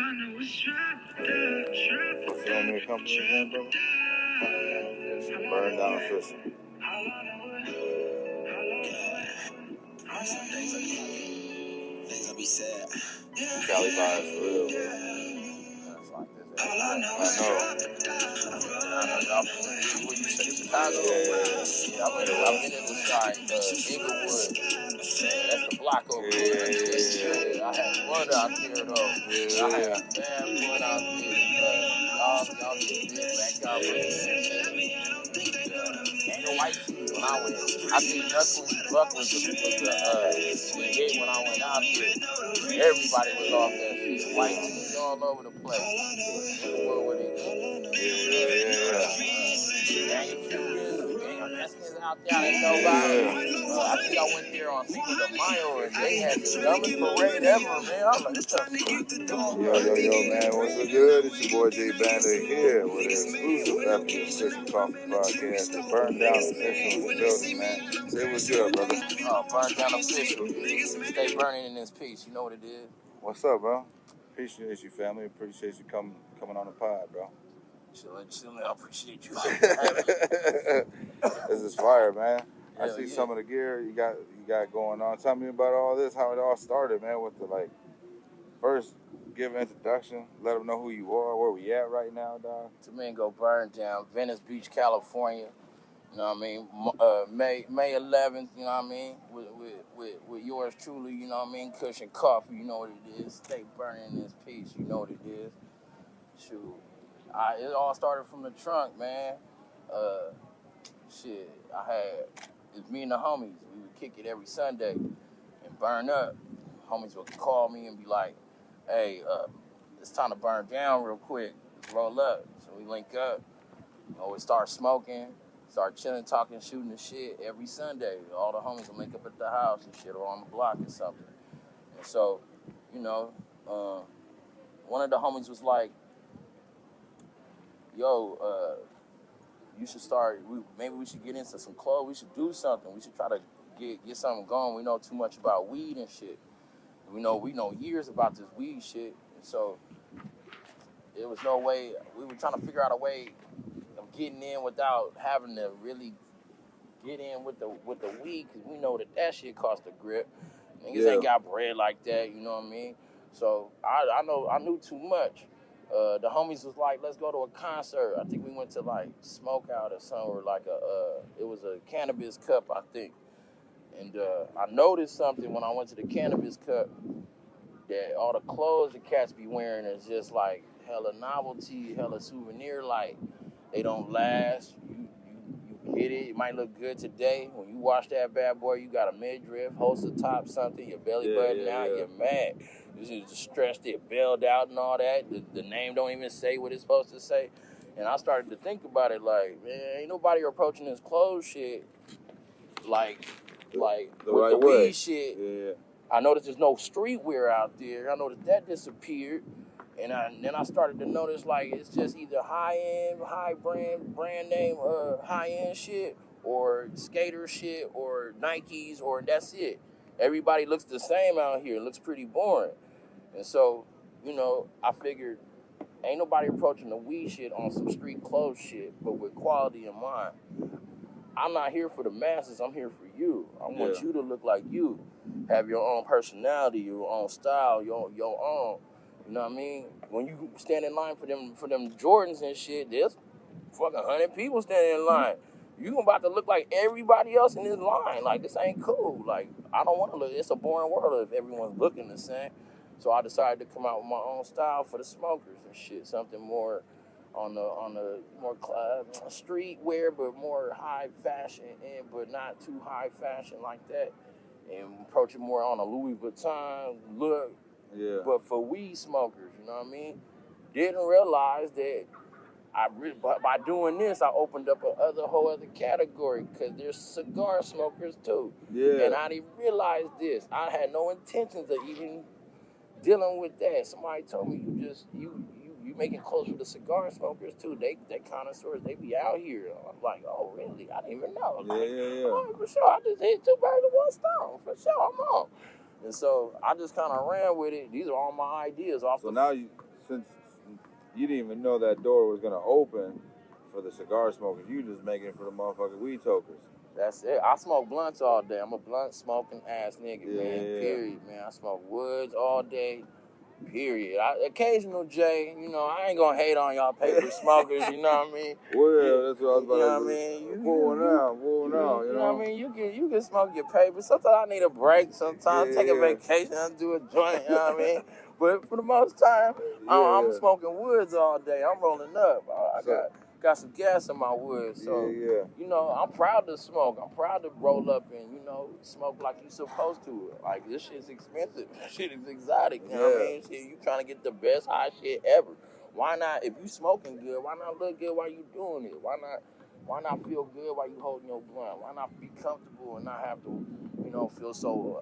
What's the name of your company again, brother? Burn down official. Things I be sad. Cali vibes for real. I know. Chicago. Yeah, I've been in the side, Inglewood. That's the block over there. Yeah. I had fun out there though. I had bad fun out there. Y'all get big backyard races. Ain't no white team when I went. I think Knuckles Buck was the hit when I went out there. Everybody was off that shit. White teams all over the place. Inglewood with it. Out there, I didn't know about it. I think I went there on Cinco de Mayo and they had the dumbest parade ever, man. I was like, Yo, man, what's so good? It's your boy J Bandit here with an exclusive Epic Official Coffee Podcast. The Burn Down Official in the building, man. Say what's good, brother. Burn Down Official. Stay burning in this piece. You know what it is. What's up, bro? Appreciate you, family. Appreciate you coming on the pod, bro. Chilling. I appreciate you. This is fire, man. I see some of the gear you got going on. Tell me about all this, how it all started, man. With the first give an introduction, let them know who you are, where we at right now, dog. To me, go burn down, Venice Beach, California. You know what I mean? May 11th. You know what I mean? With yours truly. You know what I mean? Kush and coffee. You know what it is. Stay burning in this piece. You know what it is. Shoot. It all started from the trunk, man. It's me and the homies. We would kick it every Sunday and burn up. Homies would call me and be like, hey, it's time to burn down real quick. Let's roll up. So we link up. We start smoking, start chilling, talking, shooting the shit every Sunday. All the homies will link up at the house and shit or on the block or something. And so, one of the homies was like, yo, you should start, maybe we should get into some clothes. We should do something. We should try to get something going. We know too much about weed and shit. We know years about this weed shit. And so there was no way, we were trying to figure out a way of getting in without having to really get in with the weed, because we know that shit costs a grip. Niggas ain't got bread like that, you know what I mean? So I knew too much. The homies was like, let's go to a concert. I think we went to Smoke Out or somewhere, it was a Cannabis Cup, I think. And I noticed something when I went to the Cannabis Cup, that all the clothes the cats be wearing is just hella novelty, hella souvenir, they don't last. You get it. It might look good today. When you wash that bad boy, you got a midriff, holster top, something, your belly button out, you're mad. This is stretched it, bailed out and all that. The name don't even say what it's supposed to say. And I started to think about it man, ain't nobody approaching this clothes shit the with right the way. weed shit. Yeah. I noticed there's no streetwear out there. I noticed that disappeared. And then I started to notice it's just either high-end, high brand name, high-end shit, or skater shit, or Nikes, or that's it. Everybody looks the same out here. It looks pretty boring. And so, I figured ain't nobody approaching the weed shit on some street clothes shit, but with quality in mind. I'm not here for the masses. I'm here for you. I want you to look like you. Have your own personality, your own style, your own. You know what I mean? When you stand in line for them Jordans and shit, there's fucking 100 people standing in line. You about to look like everybody else in this line. This ain't cool. I don't want to look. It's a boring world if everyone's looking the same. So I decided to come out with my own style for the smokers and shit. Something more on the more street wear, but more high fashion, but not too high fashion like that. And approach it more on a Louis Vuitton look. Yeah. But for weed smokers, you know what I mean? Didn't realize that by doing this, I opened up a whole other category, because there's cigar smokers too. Yeah. And I didn't realize this. I had no intentions of even dealing with that. Somebody told me you making clothes for the cigar smokers too. They connoisseurs, they be out here. I'm like, oh really? I didn't even know. Oh, for sure. I just hit 2 birds with 1 stone. For sure, I'm on. And so I just kind of ran with it. These are all my ideas. since you didn't even know that door was gonna open for the cigar smokers, you just making it for the motherfucking weed tokers. That's it. I smoke blunts all day. I'm a blunt smoking ass nigga, man. Yeah. Period, man. I smoke woods all day. Period. Occasional J, you know, I ain't gonna hate on y'all paper smokers, you know what I mean? Well, that's what I was about you know to what I mean? pulling out, you know what I mean? You can smoke your paper. Sometimes I need a break. Sometimes take a vacation and do a joint, you know what I mean? But for the most time, I'm smoking woods all day. I'm rolling up. I got some gas in my wood, so you know, I'm proud to smoke. I'm proud to roll up and, you know, smoke like you supposed to. Like, this shit's expensive. This shit is exotic. You know what I mean? Shit, you trying to get the best high shit ever. Why not? If you smoking good, why not look good while you doing it? Why not feel good while you holding your blunt? Why not be comfortable and not have to, you know, feel so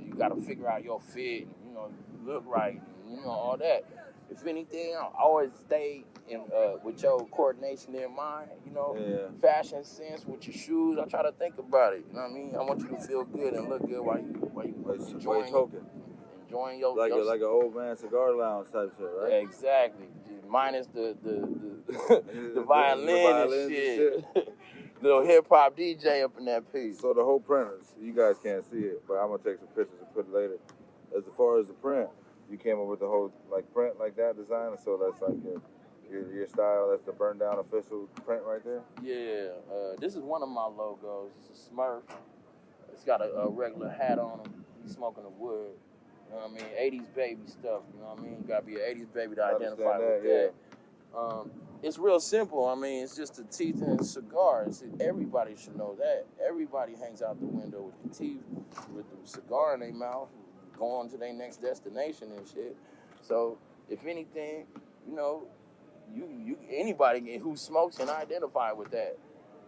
you got to figure out your fit and, you know, look right and, you know, all that. If anything, I always stay in with your coordination in mind, you know, fashion sense with your shoes. I try to think about it. You know what I mean? I want you to feel good and look good while you enjoying your like an old man cigar lounge type shit, right? Yeah, exactly. Minus the violin and shit. Little hip hop DJ up in that piece. So the whole printers, you guys can't see it, but I'm gonna take some pictures and put it later. As far as the print, you came up with the whole like print like that design, so that's like your style. That's the burn down official print right there. Yeah, this is one of my logos. It's a Smurf. It's got a regular hat on him. He's smoking the wood. You know what I mean? 80s baby stuff. You know what I mean? You gotta be an 80s baby to identify with that. It's real simple. I mean, it's just the teeth in a cigar. Everybody should know that. Everybody hangs out the window with the teeth, with the cigar in their mouth, going to their next destination and shit. So, if anything, you know, you anybody who smokes can identify with that.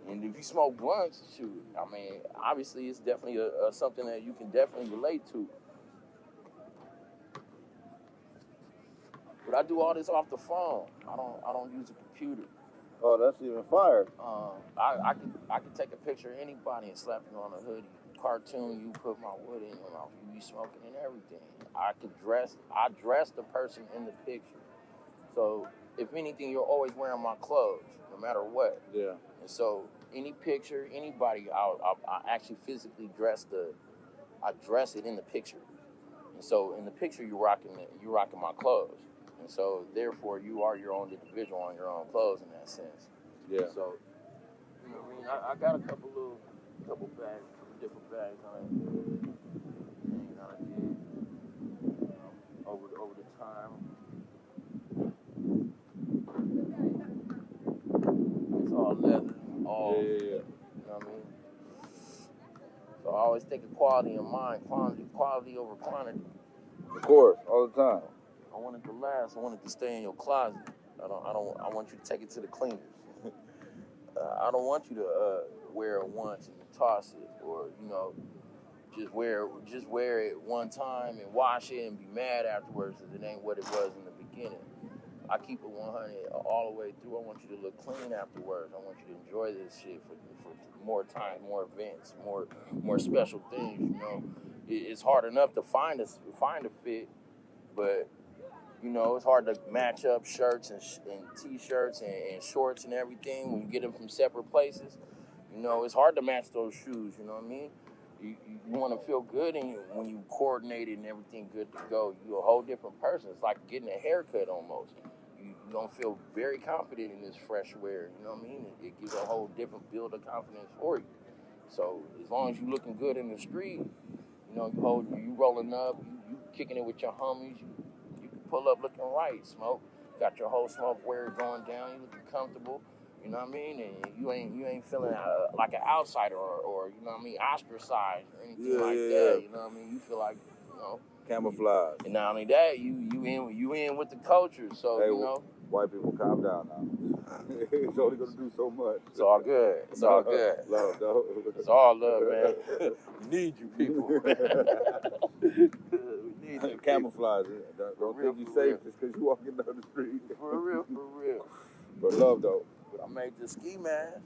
And if you smoke blunts, shoot, I mean, obviously it's definitely something that you can definitely relate to. But I do all this off the phone. I don't use a computer. Oh, that's even fire. I can take a picture of anybody and slap it on a hoodie. Cartoon, you put my wood in your mouth. You be smoking and everything. I dress the person in the picture. So if anything, you're always wearing my clothes, no matter what. Yeah. And so any picture, anybody, I actually physically dress it in the picture. And so in the picture, you're rocking my clothes. And so, therefore, you are your own individual on your own clothes in that sense. Yeah. So, you know what I mean? I got a couple bags, different bags on it. Things I did over the time. It's all leather, all. Yeah. You know what I mean? So I always think of quality in mind, quality over quantity. Of course, all the time. I want it to last. I want it to stay in your closet. I want you to take it to the cleaners. I don't want you to wear it once and toss it, or you know, just wear it one time and wash it and be mad afterwards because it ain't what it was in the beginning. I keep it 100 all the way through. I want you to look clean afterwards. I want you to enjoy this shit for more time, more events, more special things. You know, it's hard enough to find a fit, but you know, it's hard to match up shirts and t-shirts and shorts and everything when you get them from separate places. You know, it's hard to match those shoes, you know what I mean? You want to feel good, and when you coordinated and everything good to go, you're a whole different person. It's like getting a haircut almost. You don't feel very confident in this fresh wear, you know what I mean? It gives a whole different build of confidence for you. So as long as you're looking good in the street, you know, you rolling up, you kicking it with your homies, you can pull up looking right, smoke. Got your whole smoke wear going down, you looking comfortable, you know what I mean? And you ain't feeling like an outsider or you know what I mean, ostracized or anything that, you know what I mean? You feel like, you know, camouflage. And not only that, you in with the culture, so hey, you know. White people, calm down now. It's only gonna do so much. It's all good. It's all good. Love, though. It's all love, man. We need you people. We need you. Camouflage. Don't think you safe just because you walking down the street. For real. But love, though. But I made the ski mask.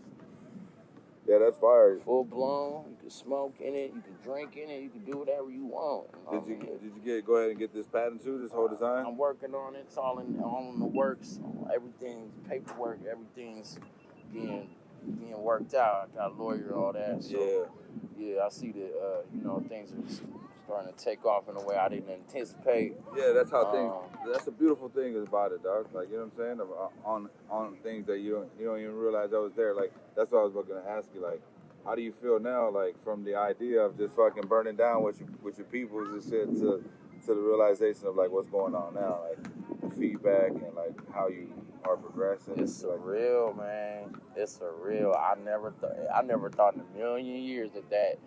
Yeah, that's fire. Full blown. You can smoke in it. You can drink in it. You can do whatever you want. Did you go ahead and get this patent too? This whole design? I'm working on it. It's all in the works. Everything's paperwork. Everything's being worked out. I got a lawyer, all that. So yeah, I see that things are starting to take off in a way I didn't anticipate. Yeah, that's how things. That's the beautiful thing about it, dog. Like, you know what I'm saying? On things that you don't even realize that was there. Like, that's what I was going to ask you. Like, how do you feel now? Like, from the idea of just fucking burning down with your peoples and shit to the realization of like what's going on now, like the feedback and like how you are progressing. It's surreal, man. It's surreal. I never thought in a million years that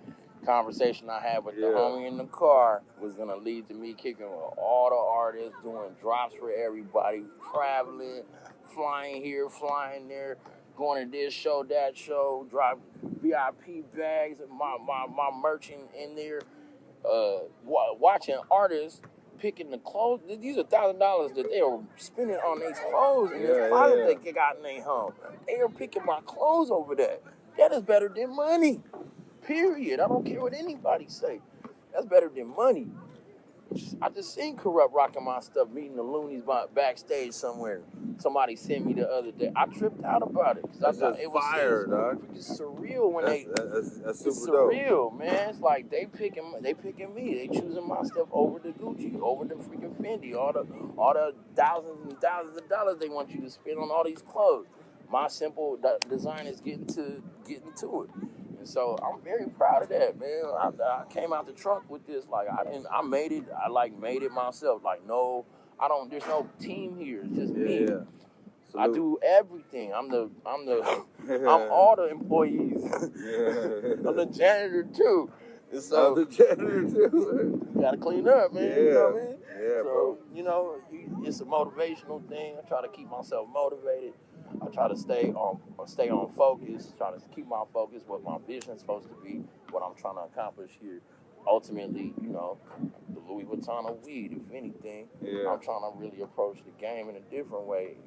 conversation I had with the homie in the car was gonna lead to me kicking with all the artists, doing drops for everybody, traveling, flying here, flying there, going to this show, that show, drop VIP bags, and my merchant in there, watching artists picking the clothes. These are $1,000 that they are spending on these clothes in this closet they got in their home. They are picking my clothes over that. That is better than money. Period. I don't care what anybody say. That's better than money. I just seen Corrupt rocking my stuff, meeting the Loonies backstage somewhere. Somebody sent me the other day. I tripped out about it because I thought it was fire, dog. It's surreal when that's super it's surreal, dope. Man. It's like they picking me. They choosing my stuff over the Gucci, over the freaking Fendi, all the thousands and thousands of dollars they want you to spend on all these clothes. My simple design is getting to it. And so I'm very proud of that, man. I came out the trunk with this, like I made it. I made it myself. Like there's no team here. It's just me. Yeah. I do everything. I'm all the employees. I'm the janitor too. And so I'm the janitor too. You gotta clean up, man. Yeah. You know what I mean? Yeah, so, bro. It's a motivational thing. I try to keep myself motivated. I try to stay on focus, try to keep my focus, what my vision is supposed to be, what I'm trying to accomplish here. Ultimately, the Louis Vuitton of weed, if anything. Yeah. I'm trying to really approach the game in a different way,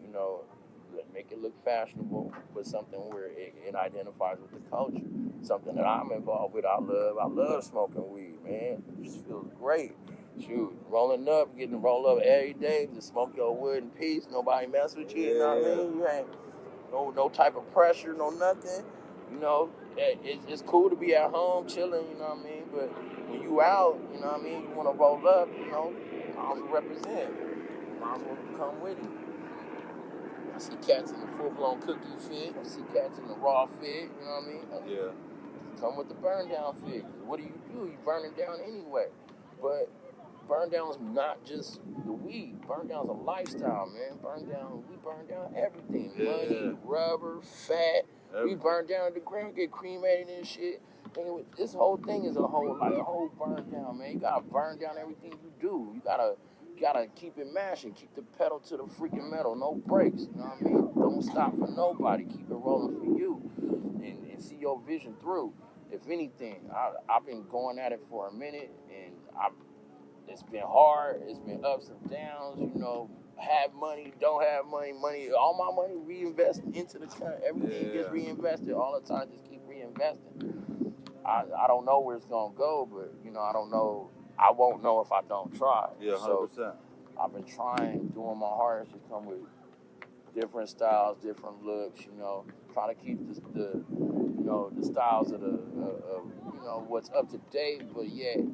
make it look fashionable, but something where it identifies with the culture. Something that I'm involved with. I love smoking weed, man. It just feels great. Shoot, rolling up, getting to roll up every day, just smoke your wood in peace. Nobody mess with you, you know what I mean? You ain't no type of pressure, no nothing. It's cool to be at home chilling, you know what I mean? But when you out, you know what I mean, you want to roll up, might as well represent. Might as well come with it. I see cats in the full-blown cookie fit. I see cats in the raw fit, you know what I mean? Yeah. Come with the burn down fit. What do? You burn it down anyway. But burn down is not just the weed. Burn down is a lifestyle, man. We burn down everything. Money, rubber, fat. We burn down the ground, get cremated and shit. And this whole thing is a whole burn down, man. You gotta burn down everything you do. You gotta keep it mashing, keep the pedal to the freaking metal, no brakes, you know what I mean? Don't stop for nobody, keep it rolling for you, and see your vision through. If anything, I've been going at it for a minute, and it's been hard, it's been ups and downs, have money, don't have money, all my money reinvest into the country, everything gets reinvested all the time, just keep reinvesting. I don't know where it's gonna go, but I don't know. I won't know if I don't try. Yeah, 100%. So I've been trying, doing my hardest to come with different styles, different looks. Try to keep the styles of what's up to date, but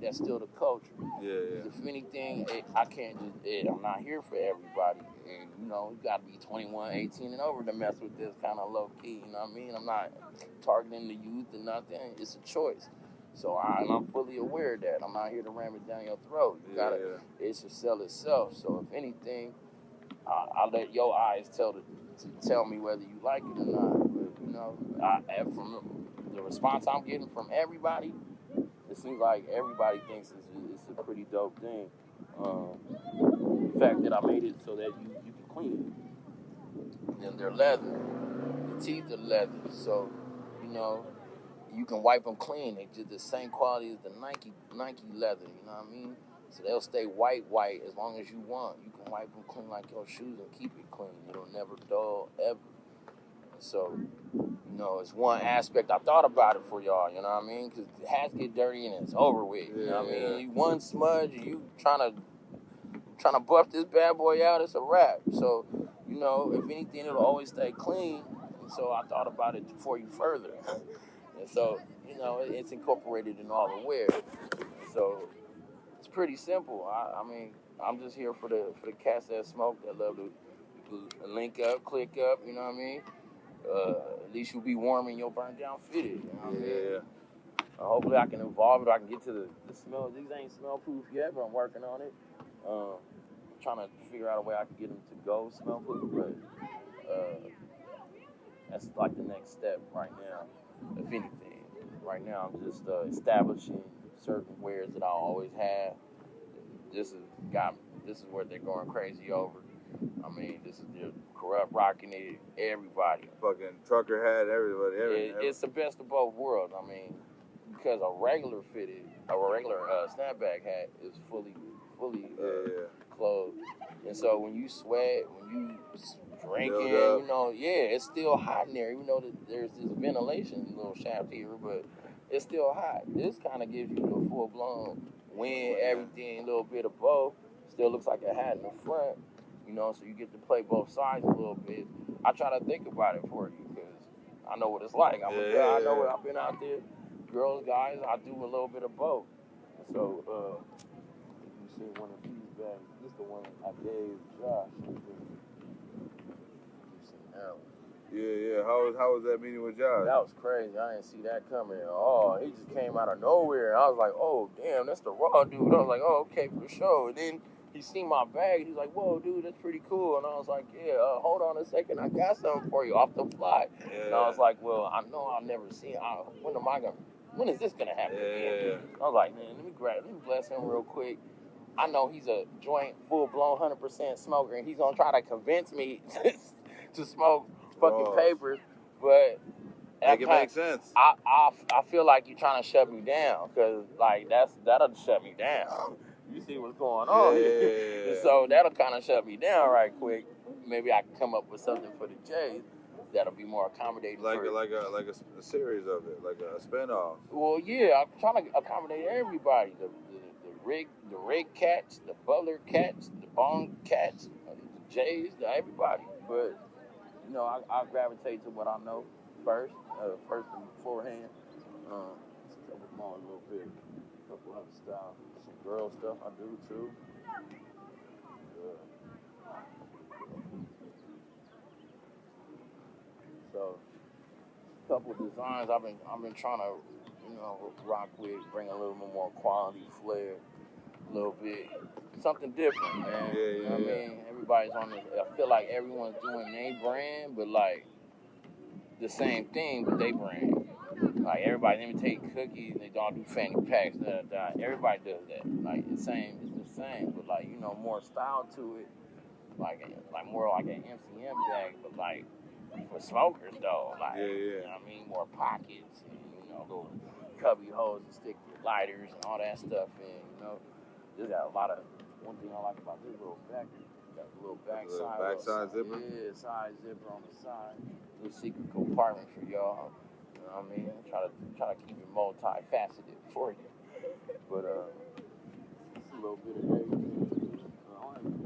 that's still the culture. Yeah. If anything, I can't just. I'm not here for everybody, and you got to be 21, 18, and over to mess with this kind of low key. You know what I mean? I'm not targeting the youth or nothing. It's a choice. So I'm fully aware of that. I'm not here to ram it down your throat. It should sell itself. So if anything, I'll let your eyes tell me whether you like it or not. But from the response I'm getting from everybody, it seems like everybody thinks it's a pretty dope thing. The fact that I made it so that you can clean it. And they're leather. The teeth are leather. So, you can wipe them clean. They're just the same quality as the Nike leather, you know what I mean? So they'll stay white as long as you want. You can wipe them clean like your shoes and keep it clean. It'll never dull, ever. So, you know, it's one aspect I thought about it for y'all, you know what I mean? Because hats get dirty and it's over with, you know what I mean? You one smudge and you trying to buff this bad boy out, it's a wrap. So, you know, if anything, it'll always stay clean. And so I thought about it for you further. And so, you know, it's incorporated in all the wear. So it's pretty simple. I mean, I'm just here for the cats that smoke, that love to link up, click up, you know what I mean? At least you'll be warm and you'll burn down fitted, you know what I mean? Hopefully I can evolve it, I can get to the smell. These ain't smell proof yet, but I'm working on it. Trying to figure out a way I can get them to go smell proof, but that's like the next step right now, if anything. Right now I'm just establishing certain wares that I always have. This is where they're going crazy over. I mean, this is the corrupt rocking it, everybody. Fucking trucker hat, everybody. It's the best of both worlds. I mean, because a regular snapback hat is fully clothed. And so when you sweat, when you drinking, you know, it's still hot in there, even though there's this ventilation little shaft here, but it's still hot. This kind of gives you the full-blown wind, everything, a little bit of both. Still looks like a hat in the front, you know, so you get to play both sides a little bit. I try to think about it for you because I know what it's like. I know what I've been out there. Girls, guys, I do a little bit of both. So, you see one of these bags. This is the one I gave Josh. Yeah. How was that meeting with Josh? That was crazy. I didn't see that coming. Oh, he just came out of nowhere. I was like, oh, damn, that's the raw dude. I was like, oh, okay, for sure. And then he seen my bag. He's like, whoa, dude, that's pretty cool. And I was like, yeah, hold on a second. I got something for you off the fly. Yeah. And I was like, well, I know I'll never see it. When is this going to happen again? I was like, man, let me bless him real quick. I know he's a joint, full-blown, 100% smoker, and he's going to try to convince me to smoke fucking papers, but it makes sense. I feel like you're trying to shut me down, because, like, that'll shut me down. You see what's going on. Yeah. So that'll kind of shut me down right quick. Maybe I can come up with something for the Jays that'll be more accommodating. Like a series of it, like a spinoff. Well, yeah, I'm trying to accommodate everybody. The rig cats, the butler cats, the bong cats, the Jays, everybody. But you know, I gravitate to what I know first and beforehand. A couple more, a little bit, a couple other styles, some girl stuff I do too. So, a couple of designs I've been trying to, you know, rock with, bring a little bit more quality, flair, a little bit, something different, man. You know what I mean? Everybody's on this. I feel like everyone's doing their brand, but like the same thing, but they brand. Like everybody imitate cookies, they don't do fanny packs, Everybody does that. Like it's the same, but like, you know, more style to it. Like more like an MCM bag, but like for smokers though, like you know what I mean, more pockets and, you know, little cubby holes to stick your lighters and all that stuff in, you know. This got a lot of, one thing I like about this little back, got a little backside zipper. Yeah, side zipper on the side. Little secret compartment for y'all. You know what I mean? Try to keep it multifaceted for you. But it's a little bit of everything.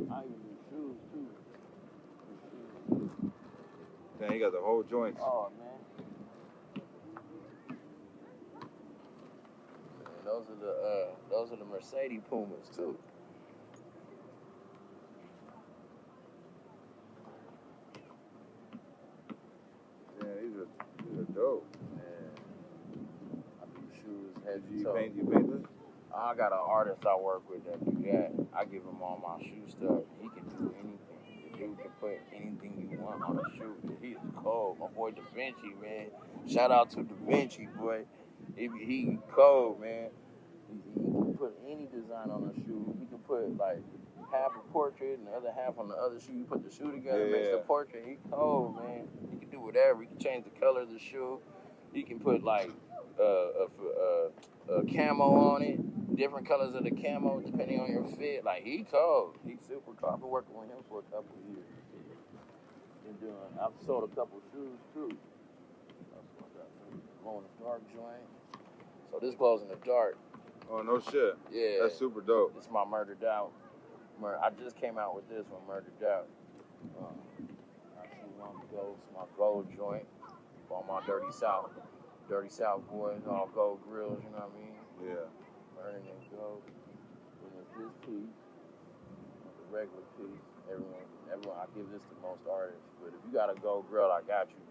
I even do shoes too. Damn, you got the whole joint. Oh man. Those are the Mercedes Pumas too. Yeah, these are dope. Man, I do shoes, head to You toe. paint this? I got an artist I work with that do that. I give him all my shoe stuff. He can do anything. The dude can put anything you want on a shoe. He is cold. My boy Da Vinci, man. Shout out to Da Vinci, boy. He cold, man. He can put any design on a shoe. He can put like half a portrait and the other half on the other shoe. You put the shoe together, makes the portrait. He cold, man. He can do whatever. He can change the color of the shoe. He can put like a camo on it, different colors of the camo depending on your fit. Like he cold. He's super cold. I've been working with him for a couple of years. been doing. I've sold a couple shoes too. That's what I got. Glow in the dark joint. So this glows in the dark. Oh, no shit. Yeah. That's super dope. This is my Murdered Out. I just came out with this one, Murdered Out. Not too long ago. It's my gold joint. All my Dirty South boys, all gold grills, you know what I mean? Yeah. Burning in gold. Then there's this piece, the regular piece. Everyone, I give this to most artists. But if you got a gold grill, I got you.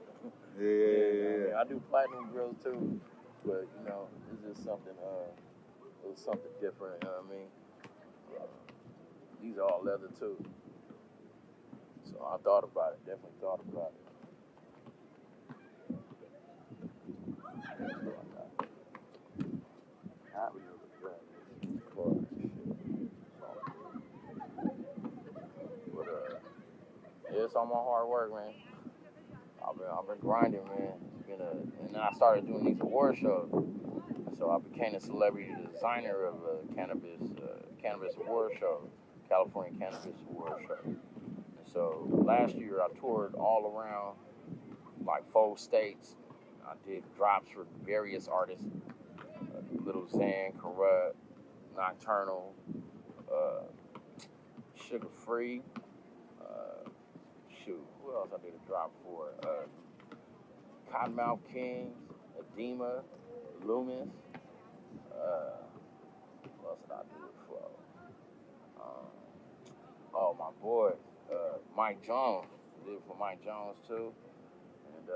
Yeah. I do platinum grills too, but you know, it's just something. It was something different. You know what I mean? These are all leather too. So I thought about it. Definitely thought about it. Yeah, it's all my hard work, man. I've been grinding, man. And then I started doing these award shows. So I became a celebrity designer of a cannabis award show, California Cannabis Award Show. And so last year I toured all around, like 4 states. I did drops for various artists, Little Xan, Corrupt, Nocturnal, Sugar Free. Who else I did a drop for? Cottonmouth Kings, Edema, Loomis. What else did I do it for? Oh, my boy, Mike Jones. I did it for Mike Jones too. And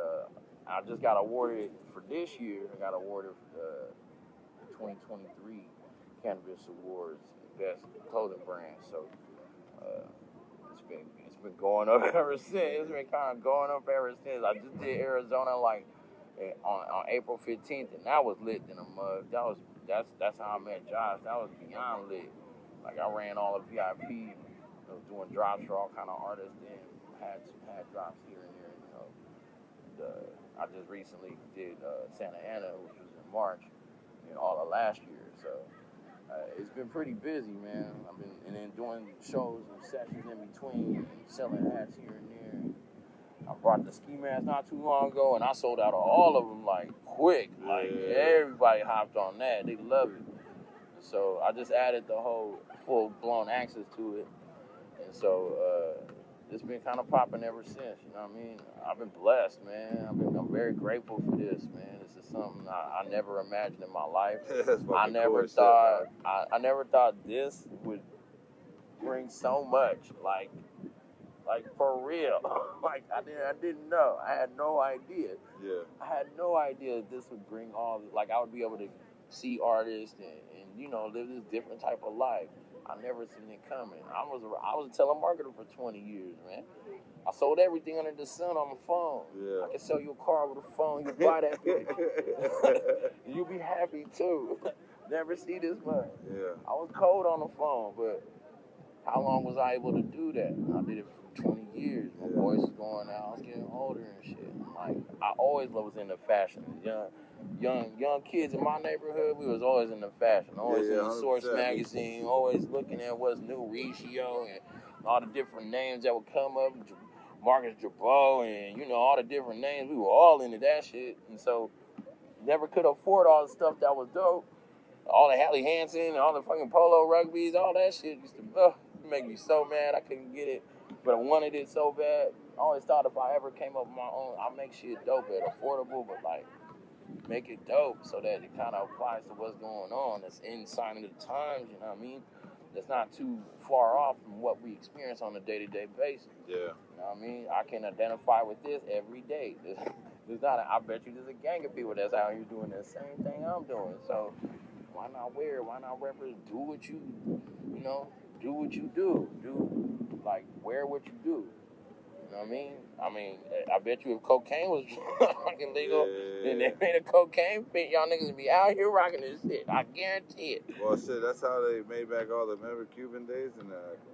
I just got awarded for this year. I got awarded for the 2023 Cannabis Awards, Best Clothing Brand. So it's been going up ever since. It's been kind of going up ever since. I just did Arizona like on April 15th, and that was lit in a mug. That's how I met Josh. That was beyond lit. Like I ran all the VIP. I was doing drops for all kind of artists. Then had drops here and there. You know, and, I just recently did Santa Ana, which was in March, all of last year. So. It's been pretty busy, man. I've been and then doing shows and sessions in between and selling hats here and there. I brought the ski mask not too long ago, and I sold out of all of them like quick. Like everybody hopped on that. They love it. So I just added the whole full-blown access to it, and so it's been kind of popping ever since. You know what I mean? I've been blessed, man. I'm very grateful for this, man. This is something I never imagined in my life. I never thought this would bring so much, like for real. Like I didn't know. I had no idea. Yeah. I had no idea that this would bring all. Like I would be able to see artists and live this different type of life. I never seen it coming. I was a telemarketer for 20 years, man. I sold everything under the sun on the phone. Yeah. I can sell you a car with a phone. You buy that bitch. You'll be happy too. Never see this much. Yeah. I was cold on the phone, but how long was I able to do that? I did it for 20 years. My voice was going out. I was getting older and shit. Like I always was into fashion. Young kids in my neighborhood, we was always into fashion. Always in the Source magazine. Always looking at what's new, Ratio, and all the different names that would come up. Marcus Jabot and all the different names. We were all into that shit, and so never could afford all the stuff that was dope. All the Hallie Hansen, all the fucking polo rugbies, all that shit used to make me so mad I couldn't get it. But I wanted it so bad. I always thought if I ever came up with my own, I'll make shit dope and affordable, but like make it dope so that it kind of applies to what's going on. That's in sign of the times, you know what I mean? That's not too far off from what we experience on a day-to-day basis. Yeah. You know what I mean? I can identify with this every day. I bet you there's a gang of people that's out here doing the same thing I'm doing. So why not wear? Why not represent? Do what you do. Wear what you do. You know what I mean? I bet you if cocaine was fucking legal, then they made a cocaine fit, y'all niggas would be out here rocking this shit. I guarantee it. Well, shit, that's how they made back all the Cuban days and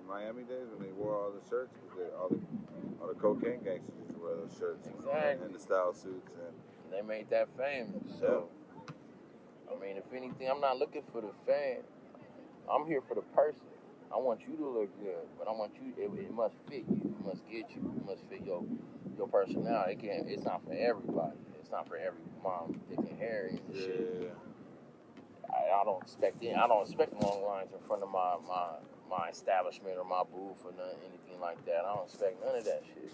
Miami days when they wore all the shirts. All the cocaine gangsters used to wear those shirts. Exactly. And the style suits. And they made that famous. So, if anything, I'm not looking for the fame. I'm here for the person. I want you to look good, but I want you. It must fit you. It must get you. It must fit your personality. It's not for everybody. It's not for every mom, dick, and Harry and shit. I don't expect it. I don't expect long lines in front of my establishment or my booth or anything like that. I don't expect none of that shit.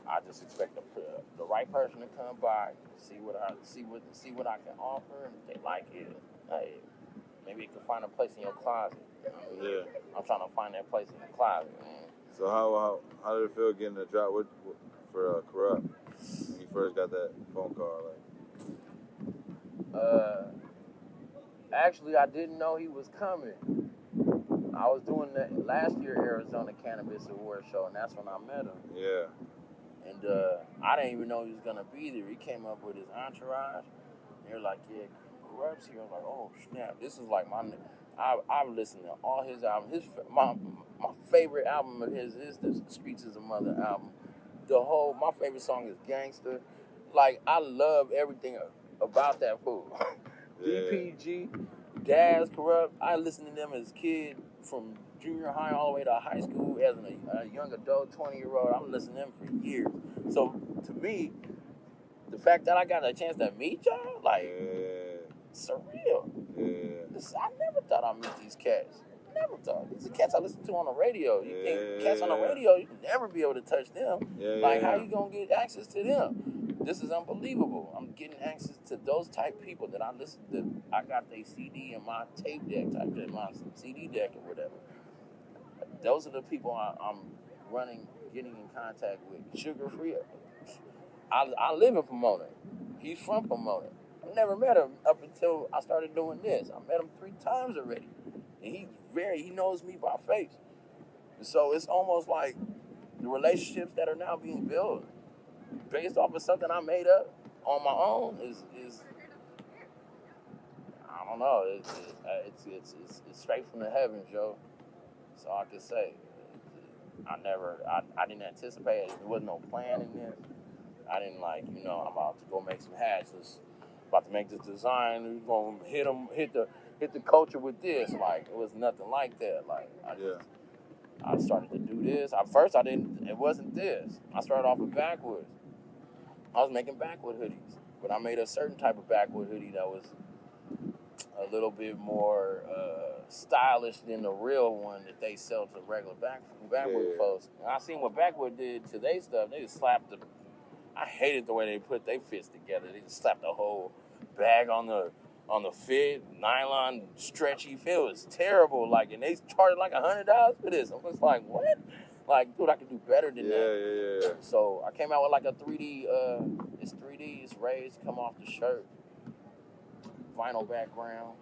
I just expect the right person to come by, see what I can offer, and if they like it, hey, maybe it can find a place in your closet. You know? Yeah. I'm trying to find that place in the closet, man. So how did it feel getting the drop for Corrupt when you first got that phone call? Actually, I didn't know he was coming. I was doing the last year Arizona Cannabis Award show, and that's when I met him. Yeah. And I didn't even know he was gonna be there. He came up with his entourage. They were like, "Yeah, Corrupt's here." I was like, "Oh snap! This is like my." I've listened to all his albums. My favorite album of his is the Streets Is a Mother album. My favorite song is Gangster. Like, I love everything about that fool. DPG, Daz, Corrupt. I listened to them as a kid from junior high all the way to high school as a young adult, 20-year-old. I've listened to them for years. So to me, the fact that I got a chance to meet y'all, like, surreal. I never thought I'd meet these cats. Never thought. These are cats I listen to on the radio. You think cats on the radio, you can never be able to touch them. How you gonna get access to them? This is unbelievable. I'm getting access to those type people that I listen to. I got their CD in my tape deck, my CD deck or whatever. Those are the people I'm getting in contact with. Sugar Free. I live in Pomona. He's from Pomona. I never met him up until I started doing this. I met him 3 times already. And he knows me by face. And so it's almost like the relationships that are now being built based off of something I made up on my own is I don't know. It's straight from the heavens, Joe. That's all I can say. I didn't anticipate it. There was no plan in this. I didn't I'm about to go make some hats. About to make this design. We're gonna hit the culture with this. Like, it was nothing like that. Like, I started to do this. At first, it wasn't this. I started off with backwoods. I was making backwood hoodies, but I made a certain type of backwood hoodie that was a little bit more stylish than the real one that they sell to regular backwood folks. And I seen what backwood did to their stuff. They just slapped I hated the way they put their fits together. They just slapped the whole bag on the fit, nylon stretchy fit. It was terrible. Like, and they charged like $100 for this. I was like, what? Like, dude, I could do better than that. Yeah. So I came out with like a 3D. It's 3D. It's raised, come off the shirt. Vinyl background.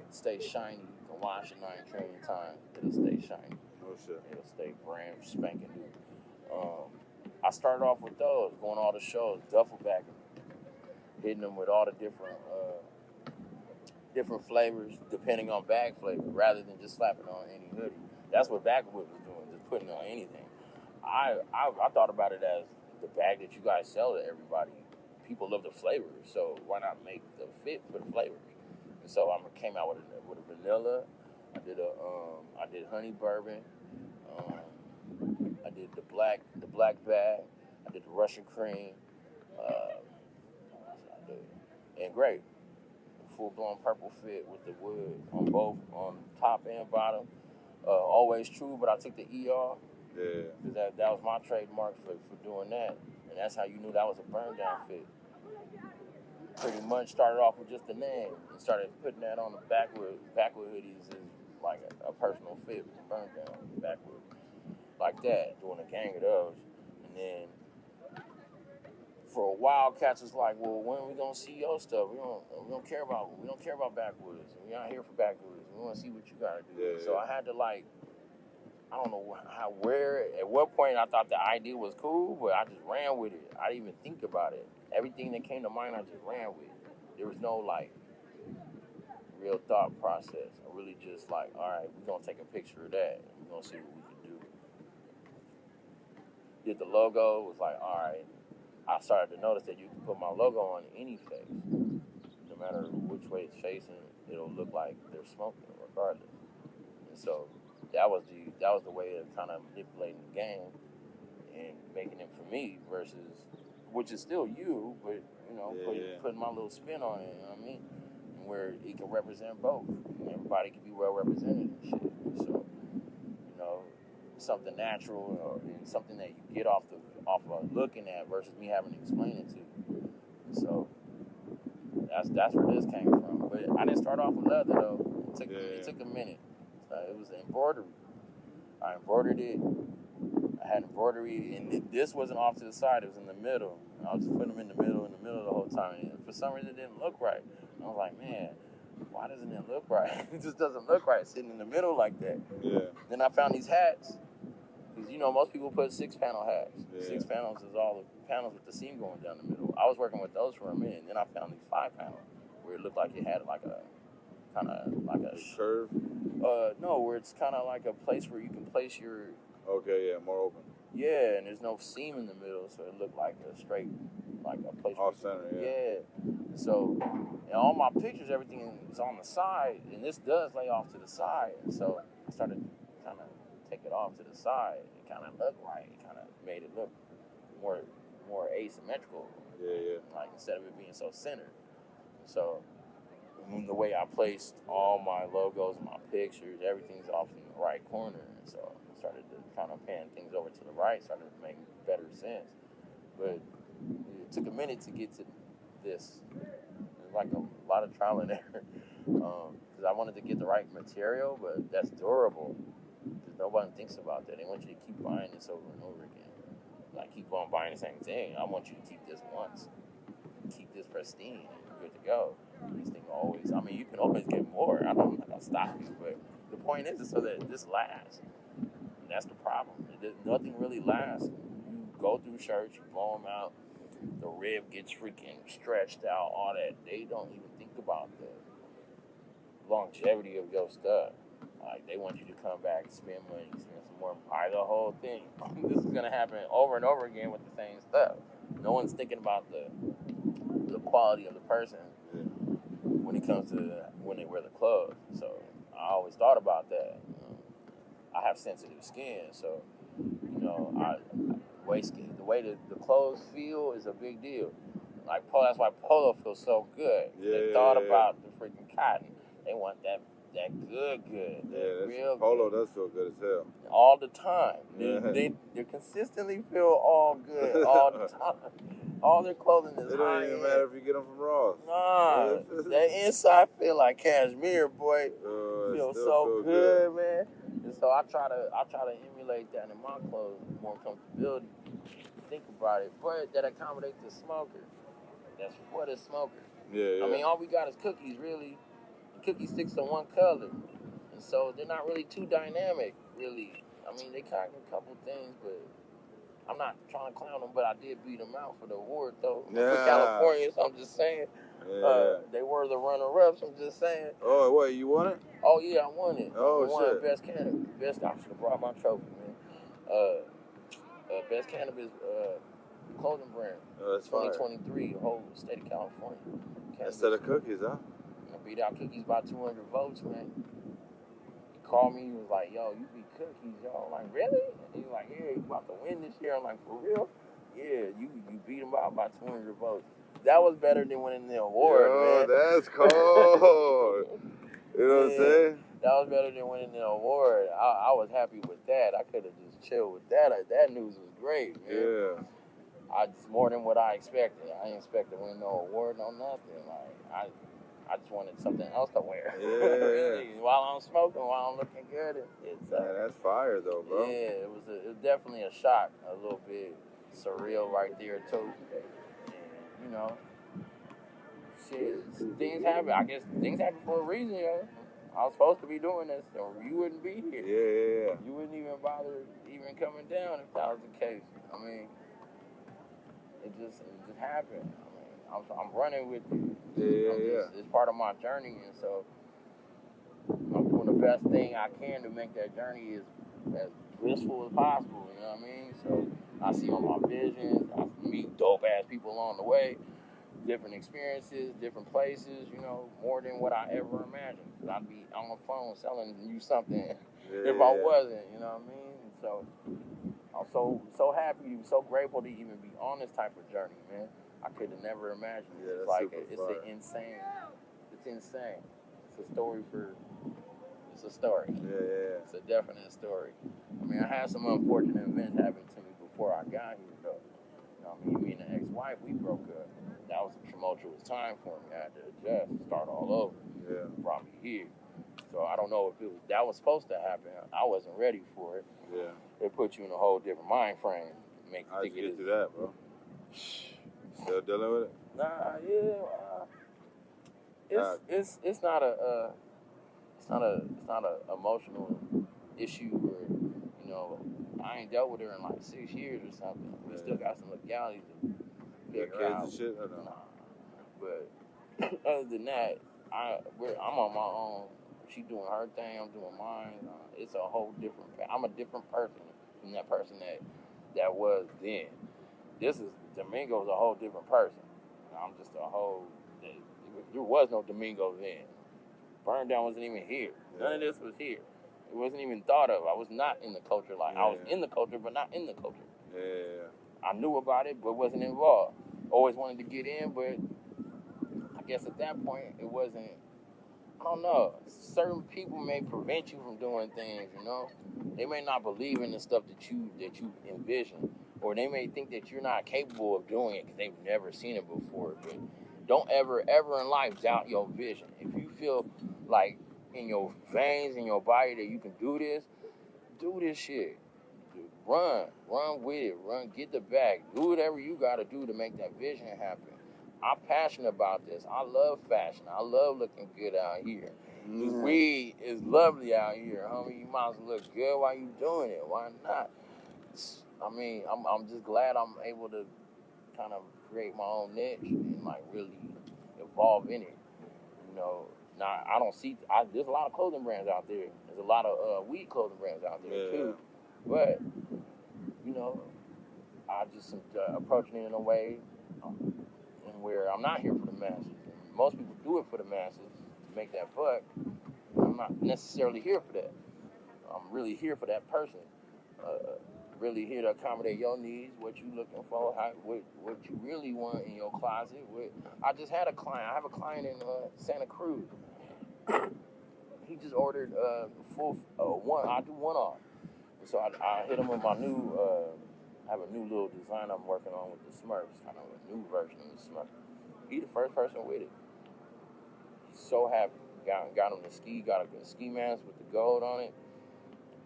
Stay shiny. You can wash it 9 trillion times. It'll stay shiny. Oh shit. It'll stay brand spanking new. I started off with those, going all the shows, duffel bagging, hitting them with all the different flavors depending on bag flavor, rather than just slapping on any hoodie. That's what Backwood was doing, just putting on anything. I thought about it as the bag that you guys sell to everybody. People love the flavors, so why not make the fit for the flavors? And so I came out with a vanilla. I did honey bourbon. I did the black bag. I did the Russian cream. And great. Full blown purple fit with the wood on both, on top and bottom. Always true, but I took the ER. Yeah. Because that was my trademark for doing that. And that's how you knew that was a burn down fit. Pretty much started off with just the name and started putting that on the backwood hoodies as like a personal fit with the burn down backwood. Like that, doing a gang of those. And then for a while, cats was like, well, when are we gonna see your stuff? We don't care about backwoods. We're not here for backwoods. We want to see what you gotta do. Yeah, so I had to I don't know at what point I thought the idea was cool, but I just ran with it. I didn't even think about it. Everything that came to mind, I just ran with. There was no real thought process. I really just all right, we're gonna take a picture of that and we're gonna see what we can do. Did the logo, was like, all right. I started to notice that you can put my logo on any face. No matter which way it's facing, it'll look like they're smoking regardless. And so that was the way of kind of manipulating the game and making it for me versus, which is still you, but putting my little spin on it. You know what I mean? And where it can represent both. Everybody can be well represented and shit. So something natural and something that you get off of looking at versus me having to explain it to you. So that's where this came from. But I didn't start off with leather though. It took a minute. It was embroidery. I embroidered it. I had embroidery, and this wasn't off to the side. It was in the middle. I was just putting them in the middle the whole time. And for some reason, it didn't look right. And I was like, man, why doesn't it look right? It just doesn't look right sitting in the middle like that. Yeah. Then I found these hats. Because, most people put 6-panel hats. Yeah. 6 panels is all the panels with the seam going down the middle. I was working with those for a minute. And then I found these 5-panel where it looked like it had like a kind of like a curve. No, where it's kind of like a place where you can place your. Okay, yeah, more open. Yeah, and there's no seam in the middle, so it looked like a straight, like a place. Off center, yeah. Yeah. So, in all my pictures, everything is on the side, and this does lay off to the side. And so I started kind of take it off to the side. It kind of looked right. It kind of made it look more asymmetrical. Yeah. Like instead of it being so centered. So the way I placed all my logos, my pictures, everything's off in the right corner. And so I started to kind of pan things over to the right, started to make better sense. But it took a minute to get to this. It was like a lot of trial and error. Because I wanted to get the right material, but that's durable. Because nobody thinks about that. They want you to keep buying this over and over again. Like, keep on buying the same thing. I want you to keep this once. Keep this pristine and you're good to go. These things always, you can always get more. I'm not going to stop you. But the point is so that this lasts. And that's the problem. Nothing really lasts. You go through shirts, you blow them out. The rib gets freaking stretched out, all that. They don't even think about the longevity of your stuff. Like, they want you to come back, spend money, spend some more, buy the whole thing. This is going to happen over and over again with the same stuff. No one's thinking about the quality of the person when it comes to when they wear the clothes. So I always thought about that. I have sensitive skin, so, the way the clothes feel is a big deal. Like, that's why polo feels so good. They thought about the freaking cotton. They want that good. Real polo good. Does feel good as hell. All the time. They consistently feel all good all the time. All their clothing is It don't even matter if you get them from Ross. Nah, that inside feel like cashmere, boy. Feels so good, man. And so I try to emulate that in my clothes, more comfortability. Think about it, but that accommodates the smoker. That's for the smoker. Yeah. All we got is cookies, really. Cookie sticks to one color, and so they're not really too dynamic, really. They kind of a couple things, but I'm not trying to clown them, but I did beat them out for the award, though. Yeah. For California, so I'm just saying. Yeah. They were the runner-ups, I'm just saying. Oh, what, you won it? Oh, yeah, I won it. Oh, I won shit. Best Cannabis. I should have brought my trophy, man. Best Cannabis clothing brand. That's 2023, the whole state of California. Instead of cookies, huh? I beat out Cookies by 200 votes, man. He called me, he was like, yo, you beat Cookies, yo. I'm like, really? And he was like, yeah, you about to win this year. I'm like, for real? Yeah, you beat him out by 200 votes. That was better than winning the award, man. That's cold. You know what I'm saying? That was better than winning the award. I was happy with that. I could have just chilled with that. That news was great, man. Yeah. It's more than what I expected. I didn't expect to win no award, no nothing. Like, I just wanted something else to wear. Yeah. While I'm smoking, while I'm looking good. That's fire, though, bro. Yeah, it was definitely a shock. A little bit surreal right there, too. And, shit, things happen. I guess things happen for a reason, yo. I was supposed to be doing this, so you wouldn't be here. Yeah. You wouldn't even bother even coming down if that was the case. It just happened. I'm running with it. Yeah. It's part of my journey, and so I'm doing the best thing I can to make that journey as blissful as possible. You know what I mean? So I see all my visions. I meet dope ass people along the way, different experiences, different places. More than what I ever imagined. Cause I'd be on the phone selling you something, if I wasn't, you know what I mean? And so I'm so happy, so grateful to even be on this type of journey, man. I could have never imagined it. Yeah, It's like it's insane. It's a story for. It's a story. Yeah. It's a definite story. I mean, I had some unfortunate events happen to me before I got here, though. You know what I mean? Me and the ex-wife, we broke up. That was a tumultuous time for me. I had to adjust, start all over. Yeah. Brought me here. So I don't know if that was supposed to happen. I wasn't ready for it. Yeah. It put you in a whole different mind frame. Make you How'd think you get through that, bro? Still dealing with it? Nah, yeah. It's not a emotional issue where, you know, I ain't dealt with her in like 6 years or something. We still got some legalities to figure out. Kids and shit? Or no? Nah. But other than that, I'm on my own. She doing her thing, I'm doing mine. It's a whole different. I'm a different person from that person that was then. Domingo's a whole different person. I'm just a whole. There was no Domingo then. Burn Down wasn't even here. None of this was here. It wasn't even thought of. I was not in the culture. I was in the culture, but not in the culture. Yeah. I knew about it, but wasn't involved. Always wanted to get in, but I guess at that point it wasn't. I don't know. Certain people may prevent you from doing things. You know, they may not believe in the stuff that you envision, or they may think that you're not capable of doing it because they've never seen it before. But don't ever in life doubt your vision. If you feel like in your veins, in your body that you can do this shit. Run with it. Get the bag. Do whatever you got to do to make that vision happen. I'm passionate about this. I love fashion. I love looking good out here. This weed is lovely out here, homie. You might as well look good while you doing it. Why not? I mean, I'm just glad I'm able to kind of create my own niche and like really evolve in it. You know, now I don't see. There's a lot of clothing brands out there. There's a lot of weed clothing brands out there too. But you know, I just am approaching it in a way where I'm not here for the masses. Most people do it for the masses to make that buck. I'm not necessarily here for that. I'm really here for that person. Really here to accommodate your needs, what you looking for, what you really want in your closet. I just had a client. I have a client in Santa Cruz. He just ordered full one. I do one off. So I hit him with my new. I have a new little design I'm working on with the Smurfs, kind of a new version of the Smurfs. He the first person with it. He's so happy. Got him the ski. Got a ski mask with the gold on it.